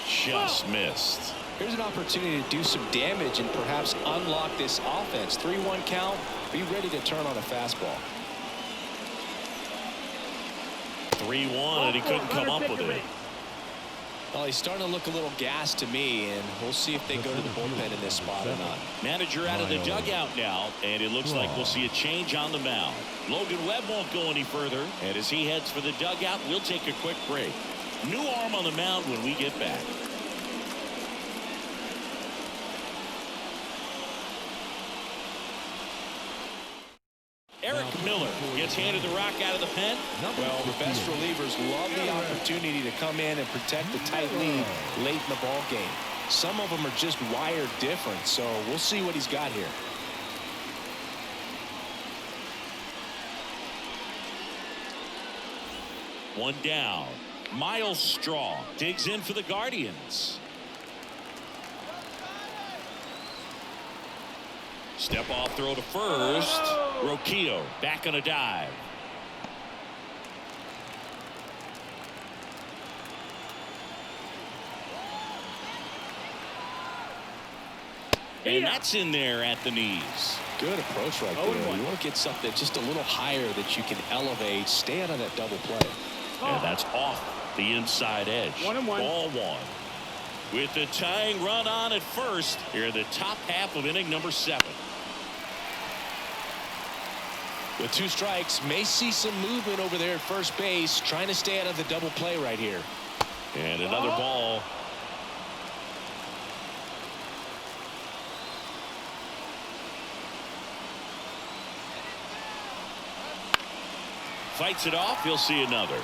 Just missed. Here's an opportunity to do some damage and perhaps unlock this offense. 3-1 count. Be ready to turn on a fastball. 3-1, and he couldn't come up with it. Well, he's starting to look a little gassed to me, and we'll see if they go to the bullpen in this spot or not. Manager out of the dugout now, and it looks like we'll see a change on the mound. Logan Webb won't go any further, and as he heads for the dugout, we'll take a quick break. New arm on the mound when we get back. Eric Miller gets handed the rock out of the pen. Well, the best relievers love the opportunity to come in and protect the tight lead late in the ball game. Some of them are just wired different, so we'll see what he's got here. One down. Miles Straw digs in for the Guardians. Step off throw to first. Rocchio back on a dive. And that's in there at the knees. Good approach right there. You want to get something just a little higher that you can elevate. Stay out of that double play. And that's off the inside edge. 1-1. Ball one. With the tying run on at first here in the top half of inning number 7. With 2 strikes, may see some movement over there at first base, trying to stay out of the double play right here. And another ball. Fights it off. He'll see another.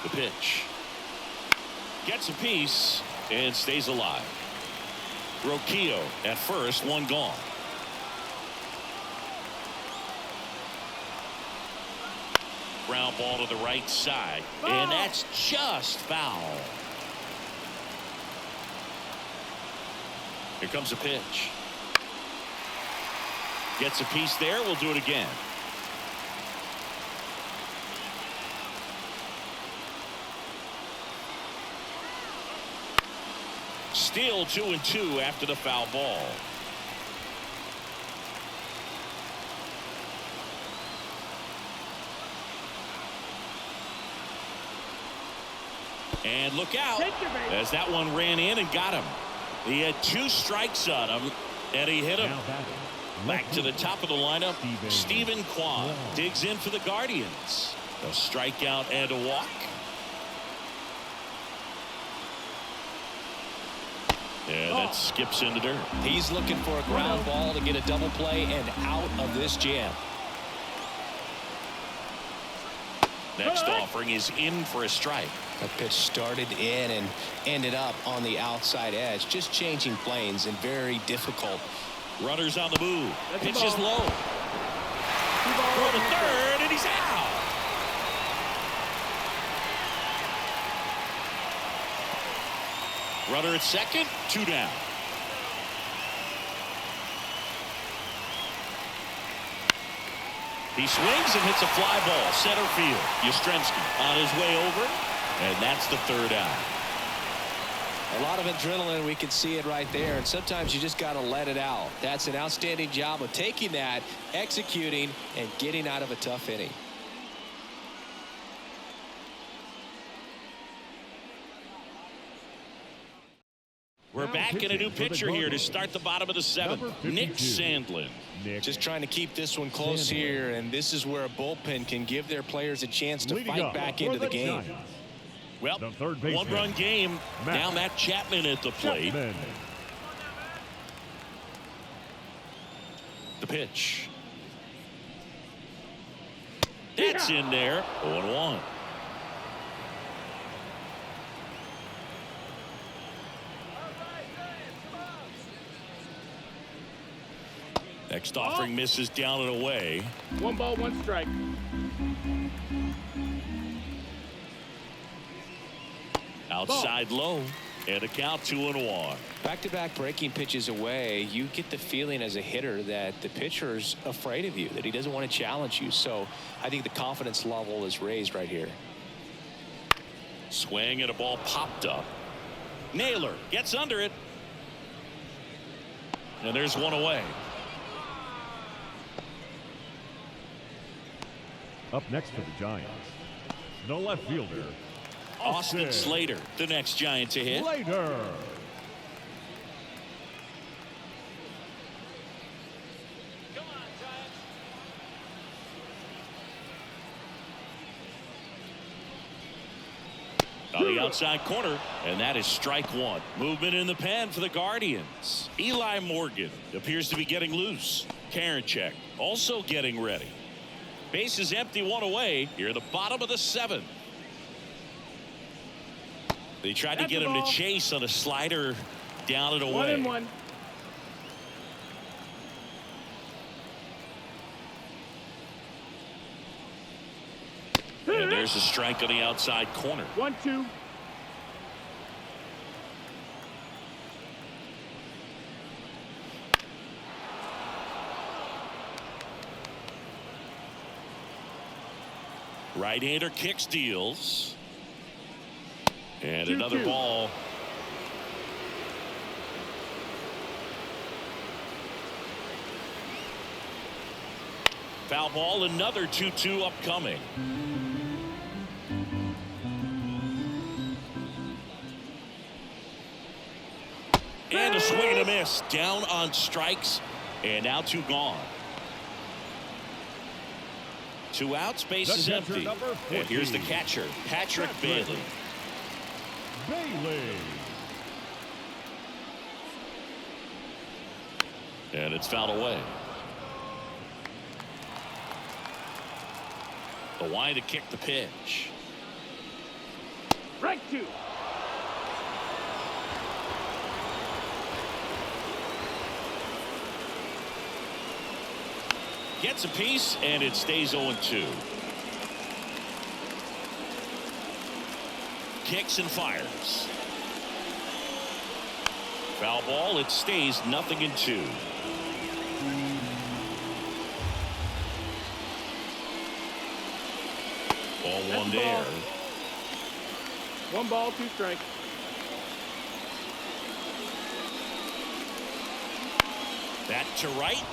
The pitch. Gets a piece and stays alive. Rocchio at first, one gone. Ground ball to the right side, and that's just foul. Here comes a pitch. Gets a piece there. We'll do it again. Still 2-2 after the foul ball. And look out as that one ran in and got him. He had 2 strikes on him, and he hit him. Back to the top of the lineup, Stephen Kwan digs in for the Guardians. A strikeout and a walk. And that skips in the dirt. He's looking for a ground ball to get a double play and out of this jam. Next offering is in for a strike. That pitch started in and ended up on the outside edge. Just changing planes and very difficult. Runners on the move. Pitch is low. Throw to third, and he's out. Runner at second, 2 down. He swings and hits a fly ball center field. Yastrzemski on his way over, and that's the 3rd out. A lot of adrenaline, we can see it right there, and sometimes you just got to let it out. That's an outstanding job of taking that, executing, and getting out of a tough inning. We're back in a new pitcher here to start the bottom of the 7th. Nick Sandlin. Just trying to keep this one close here, and this is where a bullpen can give their players a chance to fight back into the game. Well, 1-run game. Now Matt Chapman at the plate. The pitch. That's in there. 0-1. Next offering misses down and away. 1 ball, 1 strike. Outside low, and a count 2-1. Back-to-back breaking pitches away, you get the feeling as a hitter that the pitcher's afraid of you, that he doesn't want to challenge you. So I think the confidence level is raised right here. Swing and a ball popped up. Naylor gets under it. And there's one away. Up next for the Giants, the left fielder, Austin Slater, the next Giant to hit. Slater. On the outside corner, and that is strike 1. Movement in the pen for the Guardians. Eli Morgan appears to be getting loose. Karinchak also getting ready. Base is empty, 1 away. Here at the bottom of the 7th. They tried to get him to chase on a slider down and away. 1-1. And there's a strike on the outside corner. 1-2. Right-hander kicks, deals. And 2-2. another ball. Foul ball, another 2-2 upcoming. And a swing and a miss. Down on strikes. And now 2 gone. 2 outs, base is empty. And here's the catcher, Patrick Bailey. And it's fouled away. The wide to kick the pitch. Strike 2. Gets a piece, and it stays 0-2. Kicks and fires. Foul ball, it stays 0-2. Ball 1 there. 1 ball, 2 strikes. That to right.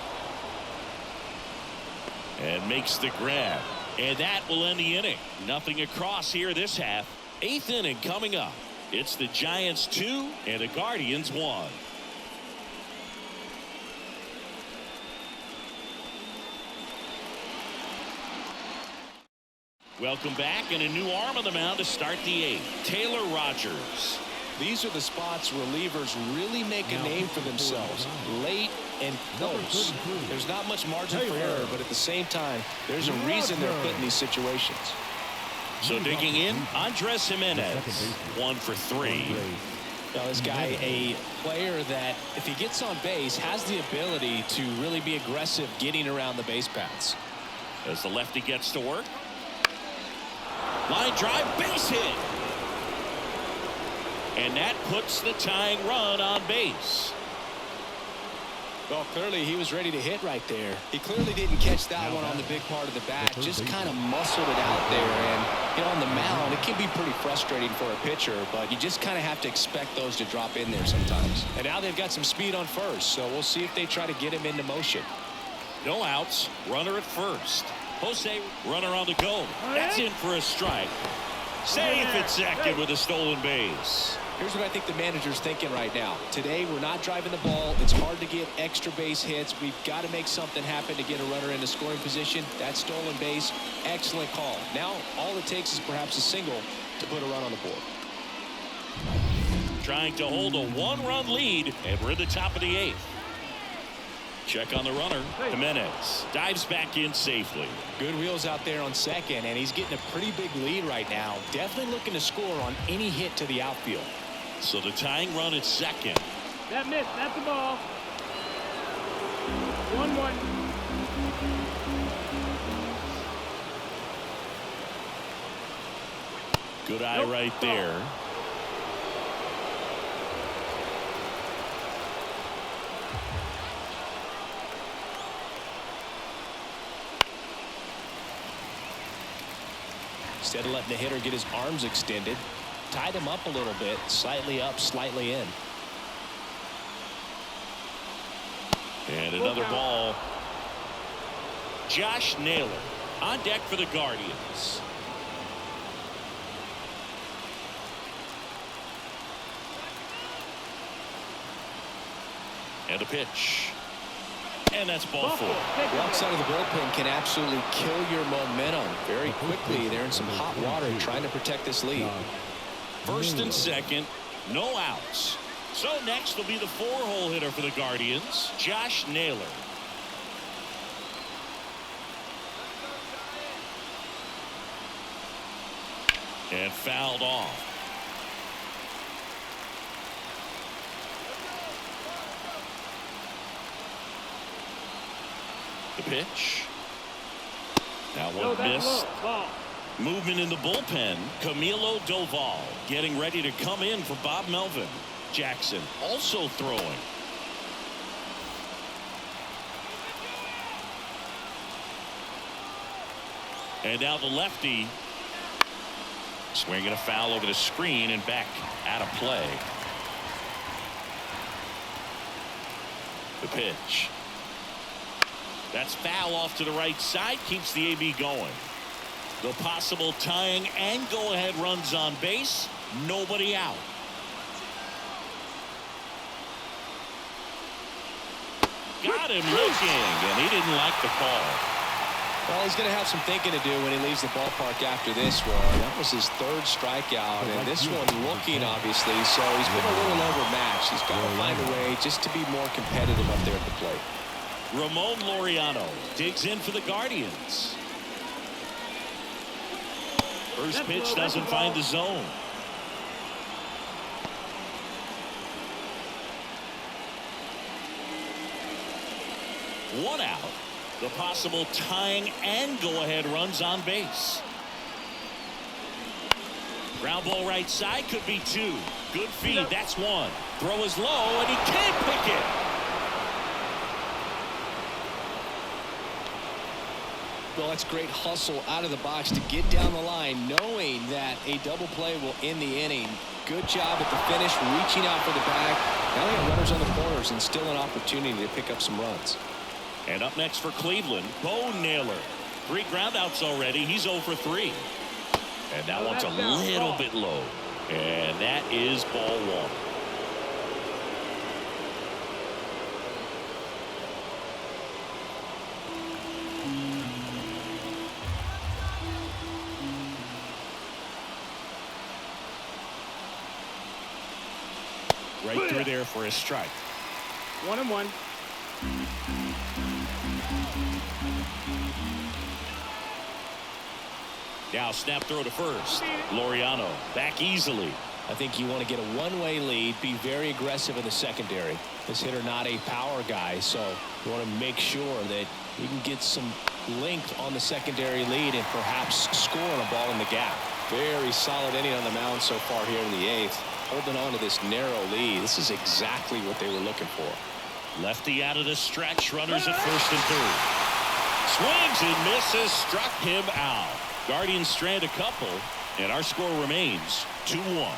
And makes the grab. And that will end the inning. Nothing across here this half. 8th inning coming up. It's the Giants 2 and the Guardians 1. Welcome back, and a new arm on the mound to start the 8th. Taylor Rogers. These are the spots relievers really make a name for themselves. Late and close. There's not much margin for error, but at the same time, there's a reason they're put in these situations. So digging in, Andres Jimenez, 1 for 3. Now, this guy, a player that, if he gets on base, has the ability to really be aggressive getting around the base paths. As the lefty gets to work. Line drive, base hit. And that puts the tying run on base. Well, clearly he was ready to hit right there. He clearly didn't catch that one on the big part of the bat. Just kind of muscled it out there. And on the mound, it can be pretty frustrating for a pitcher, but you just kind of have to expect those to drop in there sometimes. And now they've got some speed on first, so we'll see if they try to get him into motion. No outs. Runner at first. Jose, runner on the go. That's in for a strike. Safe at second with a stolen base. Here's what I think the manager's thinking right now. Today, we're not driving the ball. It's hard to get extra base hits. We've got to make something happen to get a runner into scoring position. That stolen base, excellent call. Now, all it takes is perhaps a single to put a run on the board. Trying to hold a 1-run lead, and we're at the top of the 8th. Check on the runner. Jimenez dives back in safely. Good wheels out there on second, and he's getting a pretty big lead right now. Definitely looking to score on any hit to the outfield. So the tying run at second. That missed. That's the ball. 1-1. Good eye right there. Instead of letting the hitter get his arms extended, tied him up a little bit, slightly up, slightly in. And another ball. Josh Naylor on deck for the Guardians. And a pitch. And that's ball four. Walks out of the bullpen can absolutely kill your momentum very quickly. They're in some hot water trying to protect this lead. First and second, no outs. So next will be the 4-hole hitter for the Guardians, Josh Naylor. And fouled off. The pitch. Now one missed. Movement in the bullpen. Camilo Doval getting ready to come in for Bob Melvin. Jackson also throwing. And now the lefty swinging a foul over the screen and back out of play. The pitch. That's foul off to the right side, keeps the AB going. The possible tying and go-ahead runs on base, nobody out. Got him looking, and he didn't like the call. Well, he's going to have some thinking to do when he leaves the ballpark after this one. That was his third strikeout, and this one looking, obviously, so he's been a little overmatched. He's got to find a way just to be more competitive up there at the plate. Ramon Laureano digs in for the Guardians. First pitch doesn't find the zone. One out. The possible tying and go-ahead runs on base. Ground ball right side, could be two. Good feed, that's one. Throw is low, and he can't pick it. Well, that's great hustle out of the box to get down the line, knowing that a double play will end the inning. Good job at the finish, reaching out for the bag. Now they have runners on the corners and still an opportunity to pick up some runs. And up next for Cleveland, Bo Naylor. 3 groundouts already. He's 0 for 3. And that one's a little bit low. And that is ball 1. Right through there for a strike. 1-1. Now snap throw to first. Laureano back easily. I think you want to get a one-way lead, be very aggressive in the secondary. This hitter not a power guy, so you want to make sure that you can get some length on the secondary lead and perhaps score on a ball in the gap. Very solid inning on the mound so far here in the 8th. Holding on to this narrow lead. This is exactly what they were looking for. Lefty out of the stretch. Runners at first and third. Swings and misses. Struck him out. Guardians strand a couple, and our score remains 2-1.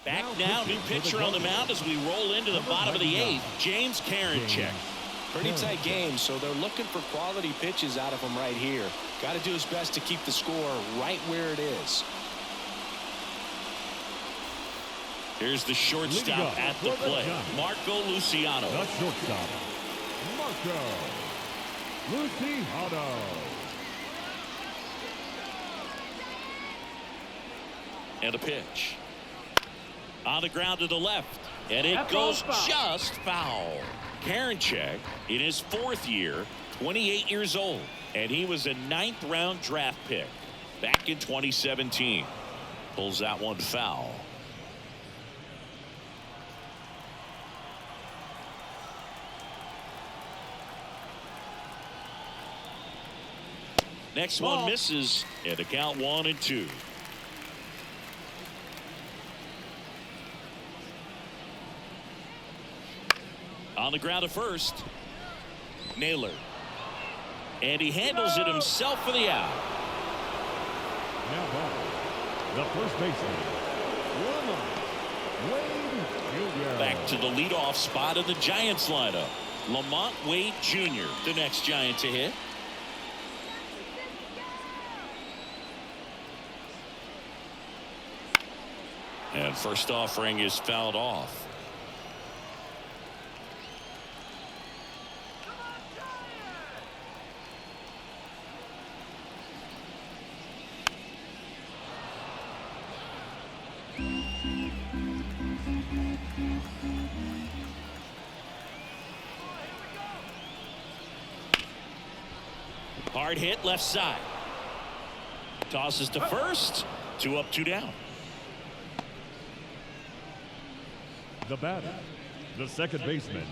Back now, new pitcher on the mound as we roll into the bottom of the 8th. James Karinchak. Pretty tight game, so they're looking for quality pitches out of him right here. Got to do his best to keep the score right where it is. Here's the shortstop at the plate, Marco Luciano. The shortstop, Marco Luciano. And a pitch. On the ground to the left, and it goes just foul. Karinchak in his 4th year, 28 years old, and he was a 9th-round draft pick back in 2017. Pulls that one foul. Next one misses, and the count 1-2. On the ground at first. Naylor. And he handles it himself for the out. Now ball. The first baseman. Wade Jr. Back to the leadoff spot in the Giants lineup. Lamont Wade Jr., the next Giant to hit. And first offering is fouled off. Hard hit left side. Tosses to first. 2 up, 2 down. The batter, the second baseman,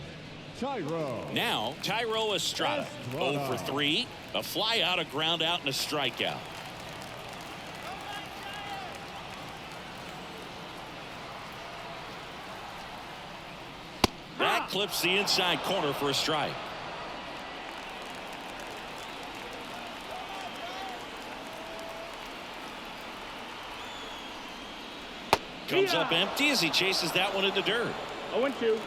Tyro. Now, Tyro Estrada. 0 for 3. A fly out, a ground out, and a strikeout. That clips the inside corner for a strike. Comes up empty as he chases that one in the dirt. 0-2.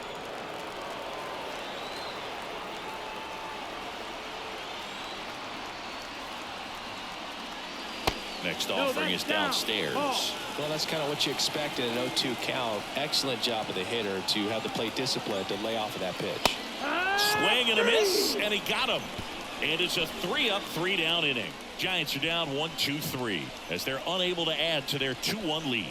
Next offering is downstairs. Well, that's kind of what you expect in an 0-2 count. Excellent job of the hitter to have the plate discipline to lay off of that pitch. Swing and a miss, and he got him. And it's a 3 up, 3 down inning. Giants are down 1-2-3 as they're unable to add to their 2-1 lead.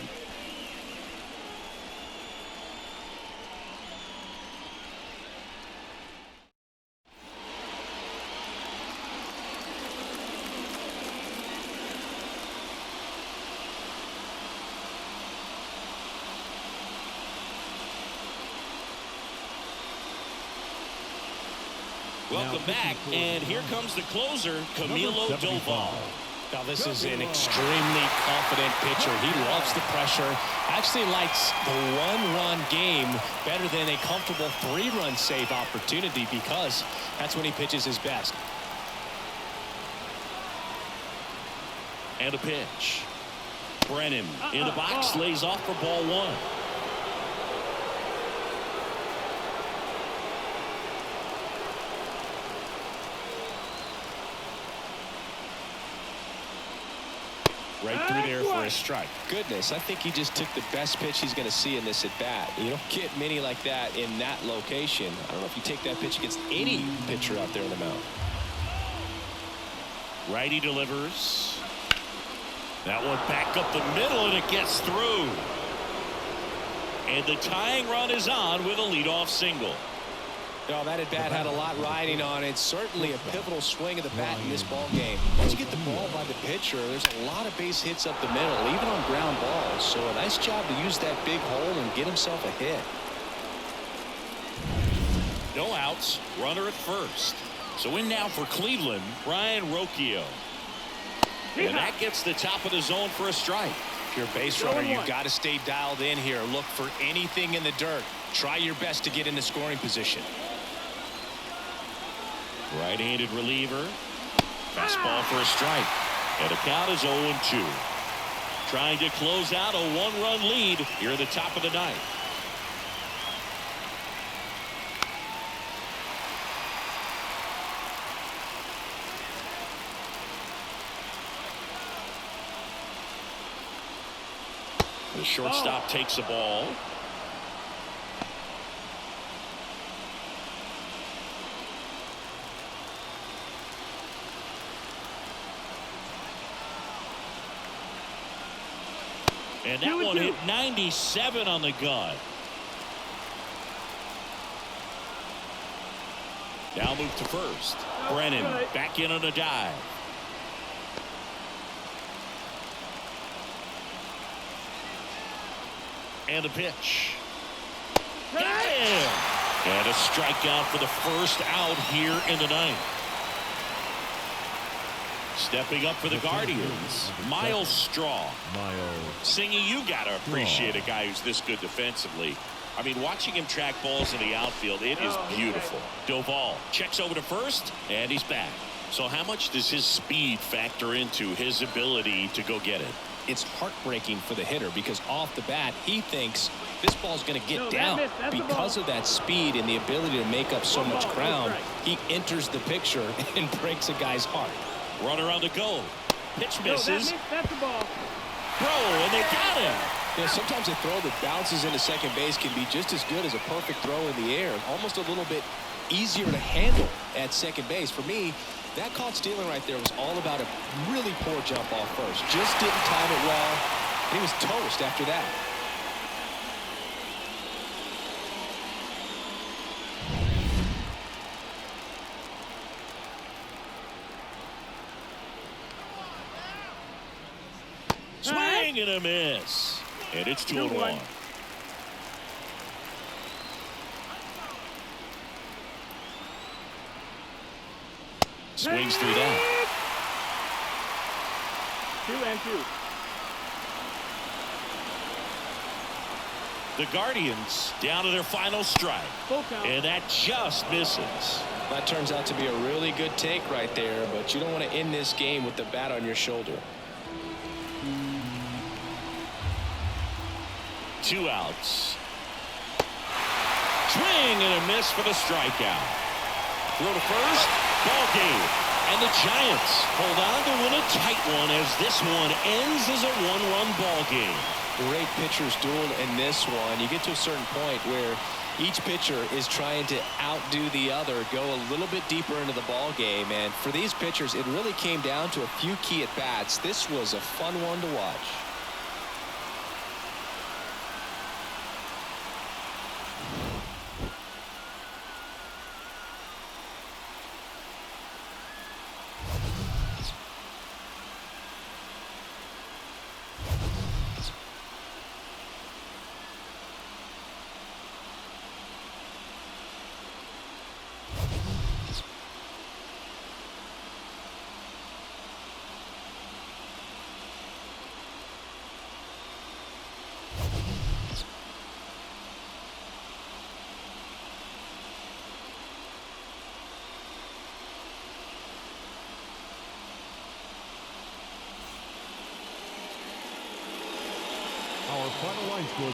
Welcome back, and here comes the closer, Camilo Doval. Now, this is an extremely confident pitcher. He loves the pressure. Actually likes the one-run game better than a comfortable 3-run save opportunity because that's when he pitches his best. And a pitch. Brennan in the box, lays off for ball 1. Right through there for a strike. Goodness, I think he just took the best pitch he's going to see in this at bat. You don't get many like that in that location. I don't know if you take that pitch against any pitcher out there in the mound. Righty delivers. That one back up the middle, and it gets through. And the tying run is on with a leadoff single. No, that at bat had a lot riding on it. Certainly a pivotal swing of the bat in this ball game. Once you get the ball by the pitcher, there's a lot of base hits up the middle, even on ground balls. So a nice job to use that big hole and get himself a hit. No outs, runner at first. So in now for Cleveland, Brian Rocchio. And that gets the top of the zone for a strike. If you're a base runner, you've got to stay dialed in here. Look for anything in the dirt. Try your best to get into scoring position. Right-handed reliever. Fastball for a strike. And the count is 0-2. Trying to close out a 1-run lead here at the top of the ninth. The shortstop takes the ball. And that one hit 97 on the gun. Now move to first. Brennan back in on a dive. And a pitch. Got him! And a strikeout for the first out here in the ninth. Stepping up for the Guardians, Miles Straw. Singing, you got to appreciate a guy who's this good defensively. I mean, watching him track balls in the outfield, it is beautiful. Doval checks over to first, and he's back. So how much does his speed factor into his ability to go get it? It's heartbreaking for the hitter because off the bat, he thinks this ball's going to get down. Because of that speed and the ability to make up so much ground, he enters the picture and breaks a guy's heart. Runner on the go. Pitch misses. That's the ball. Throw, and they got him. You know, sometimes a throw that bounces into second base can be just as good as a perfect throw in the air. Almost a little bit easier to handle at second base. For me, that caught stealing right there was all about a really poor jump off first. Just didn't time it well. And he was toast after that. Swing and a miss. And it's 2-1. Swings through that. 2-2. The Guardians down to their final strike. And that just misses. That turns out to be a really good take right there, but you don't want to end this game with the bat on your shoulder. 2 outs. Swing and a miss for the strikeout. Throw to first. Ball game. And the Giants hold on to win a tight one as this one ends as a 1-run ball game. Great pitchers duel in this one. You get to a certain point where each pitcher is trying to outdo the other, go a little bit deeper into the ball game. And for these pitchers, it really came down to a few key at-bats. This was a fun one to watch. Our final line score